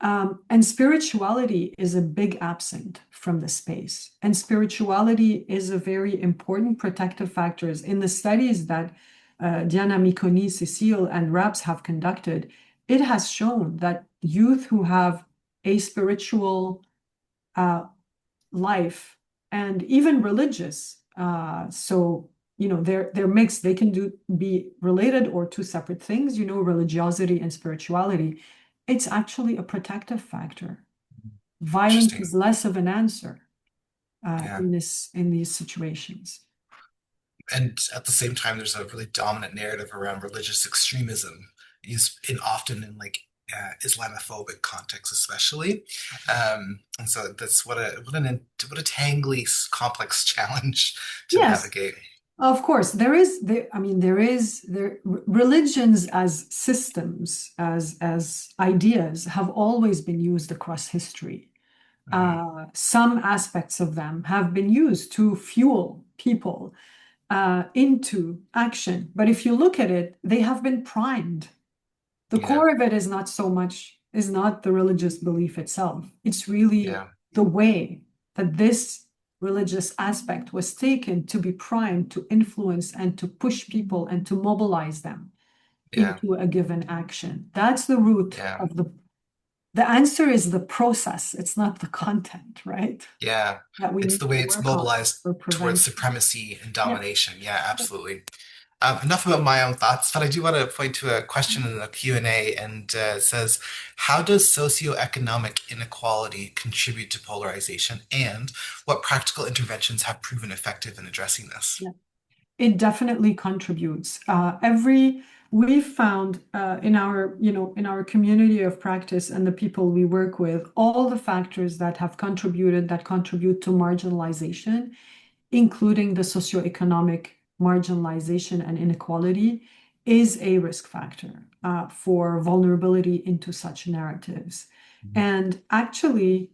And spirituality is a big absent from the space. And spirituality is a very important protective factors. In the studies that Diana Miconi, Cecile, and Raps have conducted, it has shown that youth who have a spiritual uh, life and even religious. They're mixed. They can be related or two separate things. Religiosity and spirituality. It's actually a protective factor. Violence interesting. is less of an answer Yeah. in these situations. And at the same time, there's a really dominant narrative around religious extremism, is in often in like Islamophobic contexts, especially. And so that's what a tangly, complex challenge to Yes, navigate. of course, religions as systems, as ideas have always been used across history. Hmm. Some aspects of them have been used to fuel people into action. But if you look at it, they have been primed. The Yeah, core of it is not the religious belief itself. It's really yeah, the way that this religious aspect was taken to be primed to influence and to push people and to mobilize them yeah, into a given action. That's the root yeah. of the answer is the process. It's not the content, right? Yeah, That we it's need the way to it's work on mobilized for towards prevention. supremacy and Yeah. domination. Yeah, absolutely. Enough about my own thoughts, but I do want to point to a question in the Q&A, and it says, how does socioeconomic inequality contribute to polarization, and what practical interventions have proven effective in addressing this? Yeah. It definitely contributes. We've found in our community of practice and the people we work with, all the factors that contribute to marginalization, including the socioeconomic marginalization and inequality, is a risk factor for vulnerability into such narratives. And actually,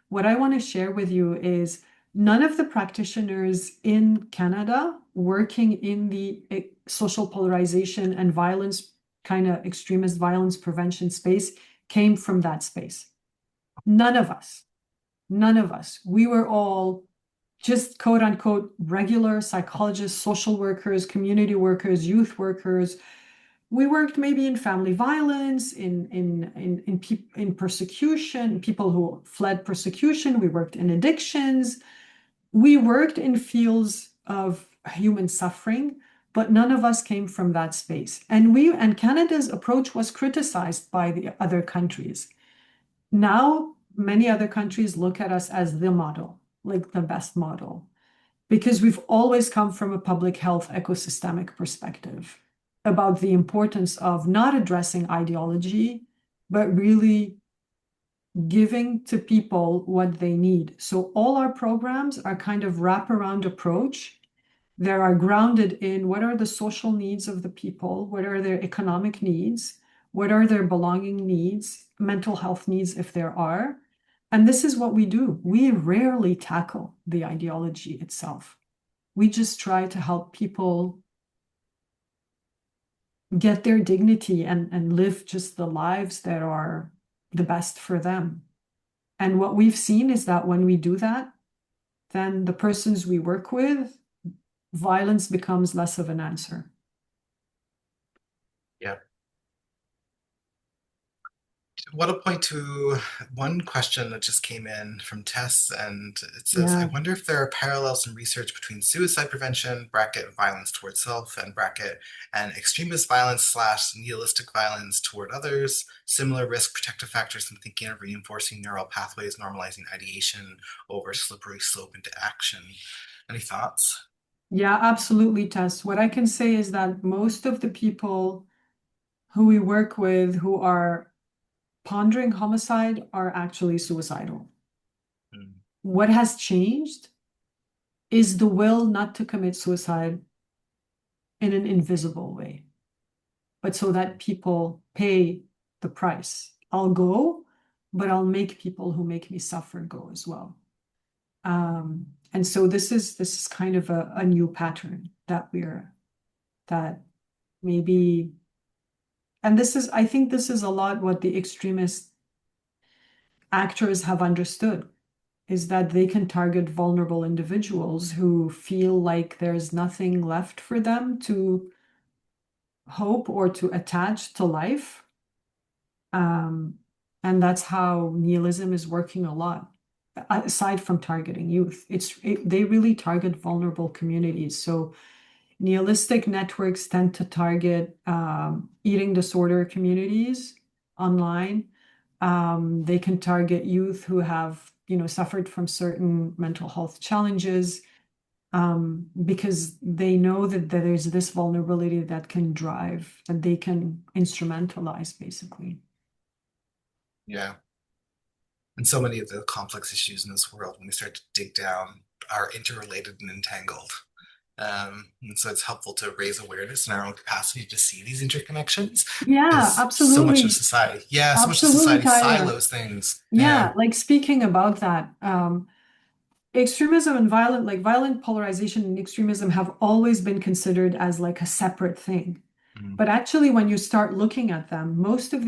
what I want to share with you is none of the practitioners in Canada working in the social polarization and violence, kind of extremist violence prevention space, came from that space. None of us. None of us. We were all just quote unquote regular psychologists, social workers, community workers, youth workers. We worked maybe in family violence, in persecution, people who fled persecution. We worked in addictions. We worked in fields of human suffering, but none of us came from that space. And Canada's approach was criticized by the other countries. Now, many other countries look at us as the model, like the best model, because we've always come from a public health ecosystemic perspective about the importance of not addressing ideology, but really giving to people what they need. So all our programs are kind of wraparound approach. They are grounded in what are the social needs of the people, what are their economic needs, what are their belonging needs, mental health needs if there are. And this is what we do. We rarely tackle the ideology itself. We just try to help people get their dignity and live just the lives that are the best for them. And what we've seen is that when we do that, then the persons we work with, violence becomes less of an answer. Yeah. Want to point to one question that just came in from Tess, and it says, I Yeah. wonder if there are parallels in research between suicide prevention, bracket violence towards self, and bracket and extremist violence slash nihilistic violence toward others, similar risk protective factors in thinking of reinforcing neural pathways, normalizing ideation over slippery slope into action. Any thoughts? Yeah, absolutely, Tess. What I can say is that most of the people who we work with who are pondering homicide are actually suicidal. Mm, What has changed is the will not to commit suicide in an invisible way, but so that people pay the price. I'll go, but I'll make people who make me suffer go as well. And so this is kind of a new pattern that maybe, and this is, I think this is a lot what the extremist actors have understood, is that they can target vulnerable individuals who feel like there's nothing left for them to hope or to attach to life. Um, and that's how nihilism is working a lot. Aside from targeting youth, they really target vulnerable communities. So nihilistic networks tend to target eating disorder communities online. They can target youth who have, suffered from certain mental health challenges, because they know that there's this vulnerability that can drive, that they can instrumentalize, basically. yeah. And so many of the complex issues in this world, when we start to dig down, are interrelated and entangled. And so it's helpful to raise awareness in our own capacity to see these interconnections Yeah, because so much of absolutely. society, yeah, so much of Absolutely, society Tyler. silos things. Yeah. Yeah, like speaking about that, extremism and violent polarization and extremism have always been considered as like a separate thing. Mm, But actually, when you start looking at them, most of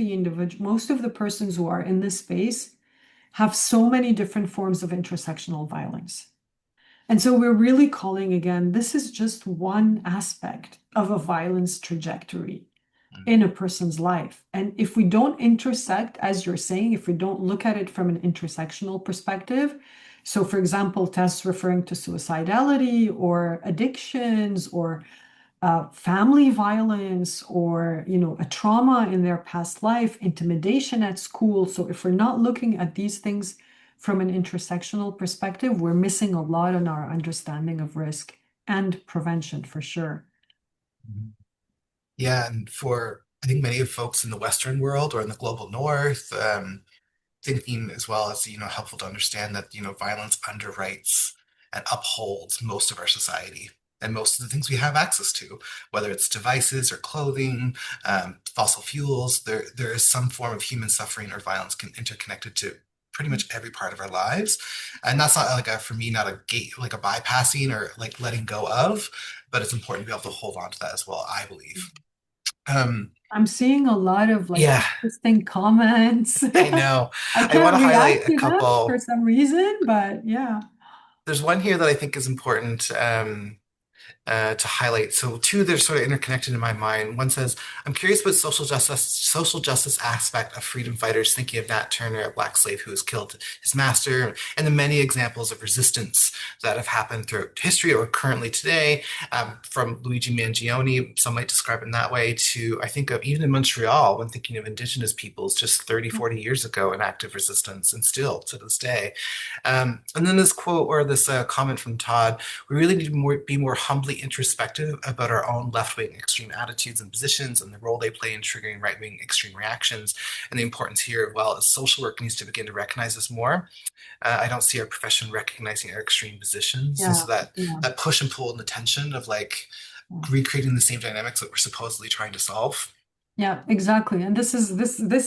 the persons who are in this space have so many different forms of intersectional violence. And so we're really calling again, this is just one aspect of a violence trajectory mm, in a person's life. And if we don't intersect, as you're saying, if we don't look at it from an intersectional perspective, so for example, Tess referring to suicidality or addictions or family violence or a trauma in their past life, intimidation at school. So if we're not looking at these things from an intersectional perspective, we're missing a lot in our understanding of risk and prevention for sure. mm. Yeah, and for I think many of folks in the Western world or in the global North, thinking as well as, helpful to understand that, violence underwrites and upholds most of our society and most of the things we have access to, whether it's devices or clothing, fossil fuels, there is some form of human suffering or violence interconnected to pretty much every part of our lives. And that's not like for me, not a gate, like a bypassing or like letting go of, but it's important to be able to hold on to that as well, I believe. Um, I'm seeing a lot of like yeah, interesting comments. I know. I I want can't to react highlight a to them for couple. some reason, but yeah. there's one here that I think is important. To highlight. So two that are sort of interconnected in my mind. One says, I'm curious about social justice aspect of freedom fighters, thinking of Nat Turner, a black slave who was killed his master, and the many examples of resistance that have happened throughout history or currently today, from Luigi Mangione, some might describe it in that way, to I think of even in Montreal, when thinking of Indigenous peoples just 30, 40 years ago in active resistance, and still to this day. And then this quote or this comment from Todd, we really need to be more humbly introspective about our own left-wing extreme attitudes and positions and the role they play in triggering right-wing extreme reactions. And the importance here, well, as social work needs to begin to recognize this more. I don't see our profession recognizing our extreme positions. And Yeah, so that yeah, that push and pull and the tension of like yeah. recreating the same dynamics that we're supposedly trying to solve. Yeah, exactly. And this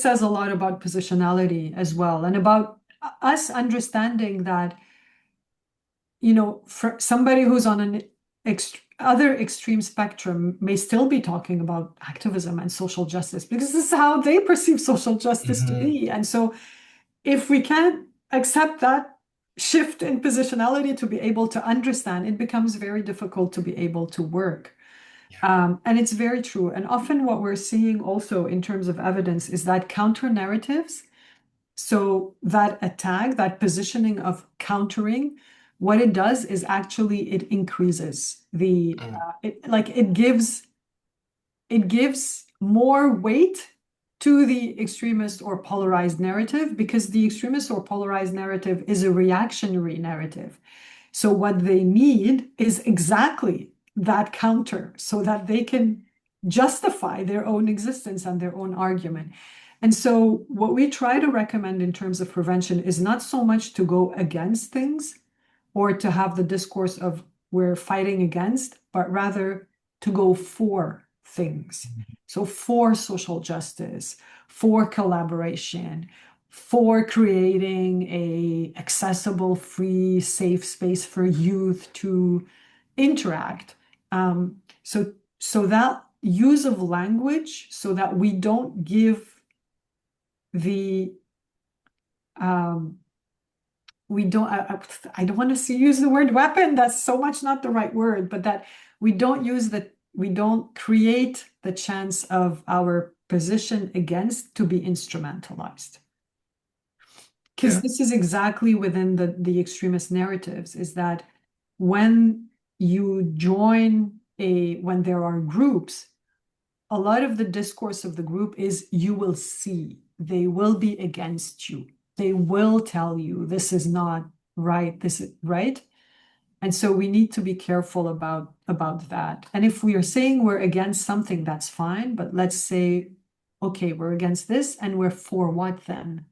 says a lot about positionality as well, and about us understanding that, for somebody who's on an other extreme spectrum may still be talking about activism and social justice because this is how they perceive social justice to Hmm. be. And so if we can't accept that shift in positionality to be able to understand, it becomes very difficult to be able to work. Yeah. And it's very true. And often what we're seeing also in terms of evidence is that counter narratives, so that attack, that positioning of countering, what it does is actually it increases Mm. it gives more weight to the extremist or polarized narrative because the extremist or polarized narrative is a reactionary narrative. So what they need is exactly that counter so that they can justify their own existence and their own argument. And so what we try to recommend in terms of prevention is not so much to go against things or to have the discourse of we're fighting against, but rather to go for things. So for social justice, for collaboration, for creating a accessible, free, safe space for youth to interact. So that use of language so that we don't give the um, we don't I don't want to use the word weapon, that's so much not the right word, but that we don't create the chance of our position against to be instrumentalized, because Yeah. this is exactly within the extremist narratives, is that when you join when there are groups, a lot of the discourse of the group is you will see, they will be against you. They will tell you this is not right, this is right. And so we need to be careful about that. And if we are saying we're against something, that's fine, but let's say, okay, we're against this and we're for what then?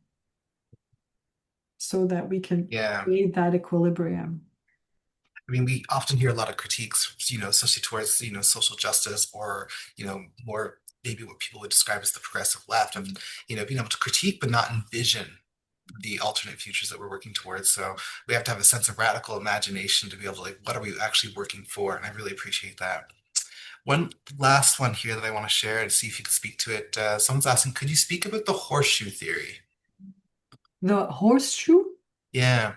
So that we can Yeah. create that equilibrium. I mean, we often hear a lot of critiques, especially towards, social justice or, more maybe what people would describe as the progressive left of, being able to critique but not envision the alternate futures that we're working towards. So we have to have a sense of radical imagination to be able to like, what are we actually working for? And I really appreciate that. One last one here that I want to share and see if you can speak to it. Someone's asking, could you speak about the horseshoe theory? The horseshoe? Yeah.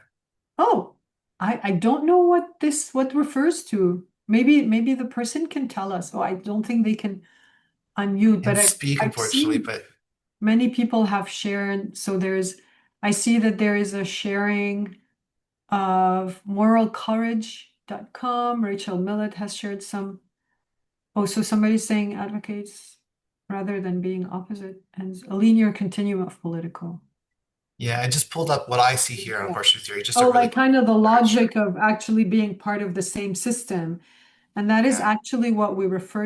Oh, I don't know what refers to. Maybe the person can tell us. Oh, I don't think they can unmute, but And speak, I've unfortunately, seen but many people have shared. So I see that there is a sharing of moralcourage.com. Rachel Millett has shared some. Oh, so somebody's saying advocates rather than being opposite and a linear continuum of political. yeah, I just pulled up what I see here on Yeah. horseshoe theory, just a Oh, really like quick kind of the paragraph. logic of actually being part of the same system. And that is Yeah. actually what we refer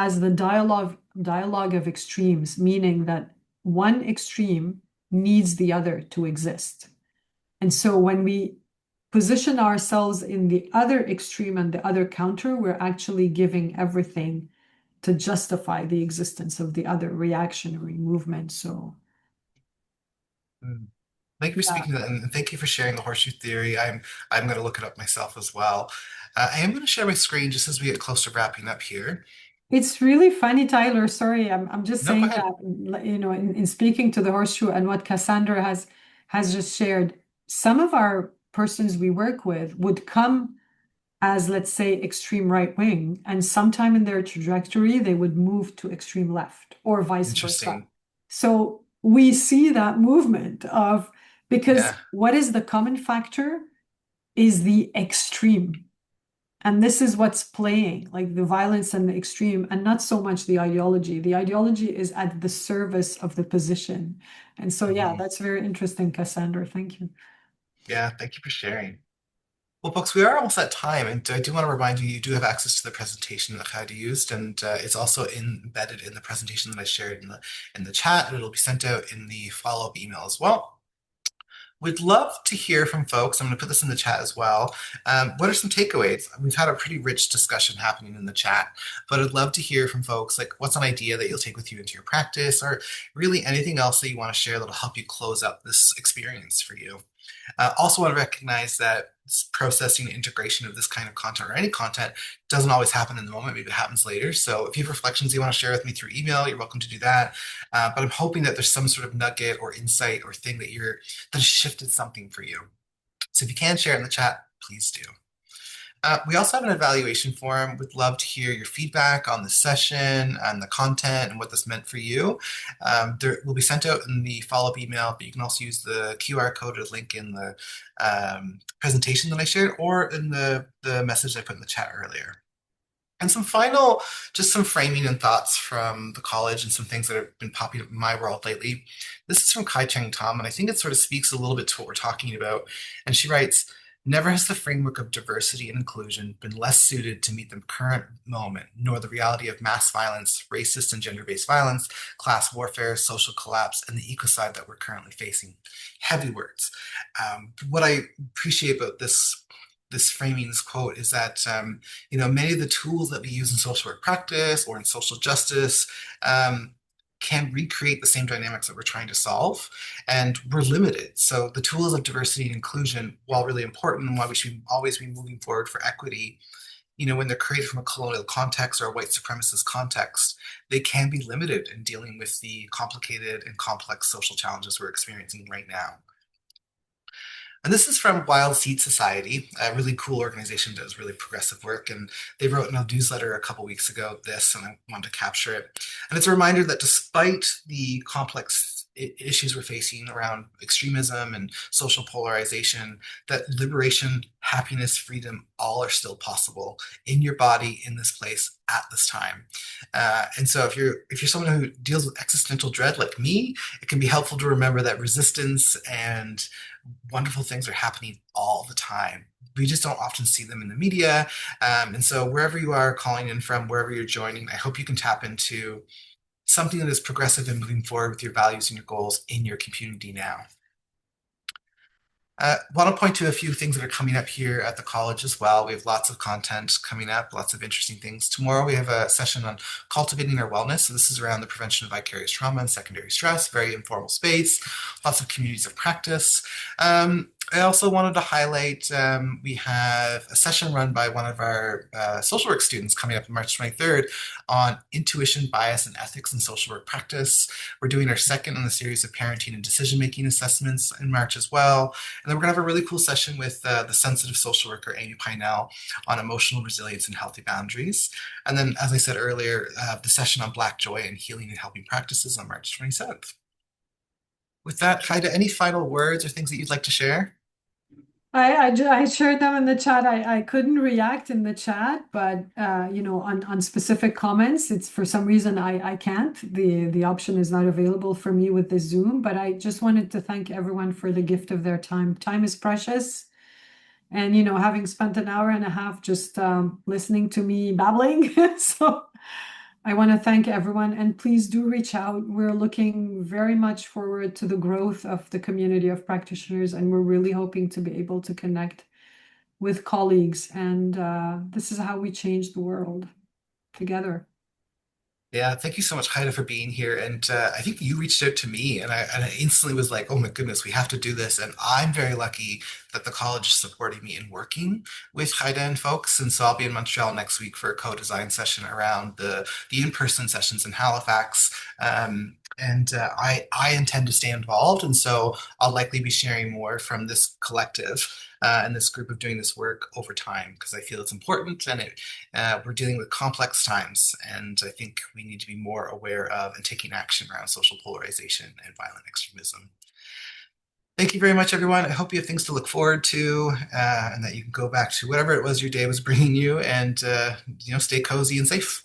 as the dialogue of extremes, meaning that one extreme needs the other to exist. And so when we position ourselves in the other extreme and the other counter, we're actually giving everything to justify the existence of the other reactionary movement. So Mm. Thank you for yeah. speaking to that, and thank you for sharing the horseshoe theory. I'm going to look it up myself as well. I am going to share my screen just as we get close to wrapping up here. It's really funny, Tyler. Sorry, I'm just No, go saying ahead. that, in speaking to the horseshoe and what Cassandra has just shared, some of our persons we work with would come as, let's say, extreme right wing, and sometime in their trajectory, they would move to extreme left or vice versa. Interesting. So we see that movement of, because Yeah. what is the common factor is the extreme. And this is what's playing, like the violence and the extreme, and not so much the ideology. The ideology is at the service of the position. And so, yeah, Mhm. that's very interesting, Cassandra. Thank you. Yeah, thank you for sharing. Well, folks, we are almost at time, and I do want to remind you, you do have access to the presentation that Heidi used, and it's also embedded in the presentation that I shared in the chat, and it'll be sent out in the follow-up email as well. We'd love to hear from folks. I'm going to put this in the chat as well. What are some takeaways? We've had a pretty rich discussion happening in the chat, but I'd love to hear from folks, like what's an idea that you'll take with you into your practice, or really anything else that you want to share that'll help you close out this experience for you. Also want to recognize that processing and integration of this kind of content or any content doesn't always happen in the moment. Maybe it happens later. So if you have reflections you want to share with me through email, you're welcome to do that. But I'm hoping that there's some sort of nugget or insight or thing that has shifted something for you. So if you can share it in the chat, please do. We also have an evaluation form. We'd love to hear your feedback on the session and the content and what this meant for you. There will be sent out in the follow-up email, but you can also use the QR code or link in the presentation that I shared or in the message I put in the chat earlier. And some final, just some framing and thoughts from the college and some things that have been popping up in my world lately. This is from Kai Cheng Tom, and I think it sort of speaks a little bit to what we're talking about. And she writes, never has the framework of diversity and inclusion been less suited to meet the current moment, nor the reality of mass violence, racist and gender-based violence, class warfare, social collapse, and the ecocide that we're currently facing. Heavy words. What I appreciate about this framing, this quote, is that many of the tools that we use in social work practice or in social justice can recreate the same dynamics that we're trying to solve, and we're limited. So the tools of diversity and inclusion, while really important and why we should always be moving forward for equity, when they're created from a colonial context or a white supremacist context, they can be limited in dealing with the complicated and complex social challenges we're experiencing right now. And this is from Wild Seed Society, a really cool organization that does really progressive work. And they wrote in a newsletter a couple weeks ago this, and I wanted to capture it. And it's a reminder that despite the complex issues we're facing around extremism and social polarization, that liberation, happiness, freedom, all are still possible in your body, in this place, at this time. And so if you're someone who deals with existential dread like me, it can be helpful to remember that resistance and wonderful things are happening all the time. We just don't often see them in the media. And so wherever you are calling in from, wherever you're joining, I hope you can tap into something that is progressive and moving forward with your values and your goals in your community now. Want to point to a few things that are coming up here at the college as well. We have lots of content coming up, lots of interesting things. Tomorrow we have a session on cultivating our wellness. So this is around the prevention of vicarious trauma and secondary stress, very informal space, lots of communities of practice. I also wanted to highlight we have a session run by one of our social work students coming up on March 23rd on intuition, bias, and ethics in social work practice. We're doing our second in the series of parenting and decision-making assessments in March as well. And then we're going to have a really cool session with the sensitive social worker, Amy Pinell, on emotional resilience and healthy boundaries. And then, as I said earlier, the session on Black joy and healing and helping practices on March 27th. With that, Haida, any final words or things that you'd like to share? I shared them in the chat. I couldn't react in the chat, but on specific comments, it's for some reason I can't. The option is not available for me with the Zoom, but I just wanted to thank everyone for the gift of their time. Time is precious. And having spent an hour and a half just listening to me babbling, so I want to thank everyone, and please do reach out. We're looking very much forward to the growth of the community of practitioners, and we're really hoping to be able to connect with colleagues. And this is how we change the world together. Yeah, thank you so much, Haida, for being here. And I think you reached out to me, and I instantly was like, oh my goodness, we have to do this. And I'm very lucky that the college is supporting me in working with Haida folks. And so I'll be in Montreal next week for a co-design session around the in-person sessions in Halifax. I intend to stay involved. And so I'll likely be sharing more from this collective and this group of doing this work over time because I feel it's important and we're dealing with complex times. And I think we need to be more aware of and taking action around social polarization and violent extremism. Thank you very much, everyone. I hope you have things to look forward to and that you can go back to whatever it was your day was bringing you and, stay cozy and safe.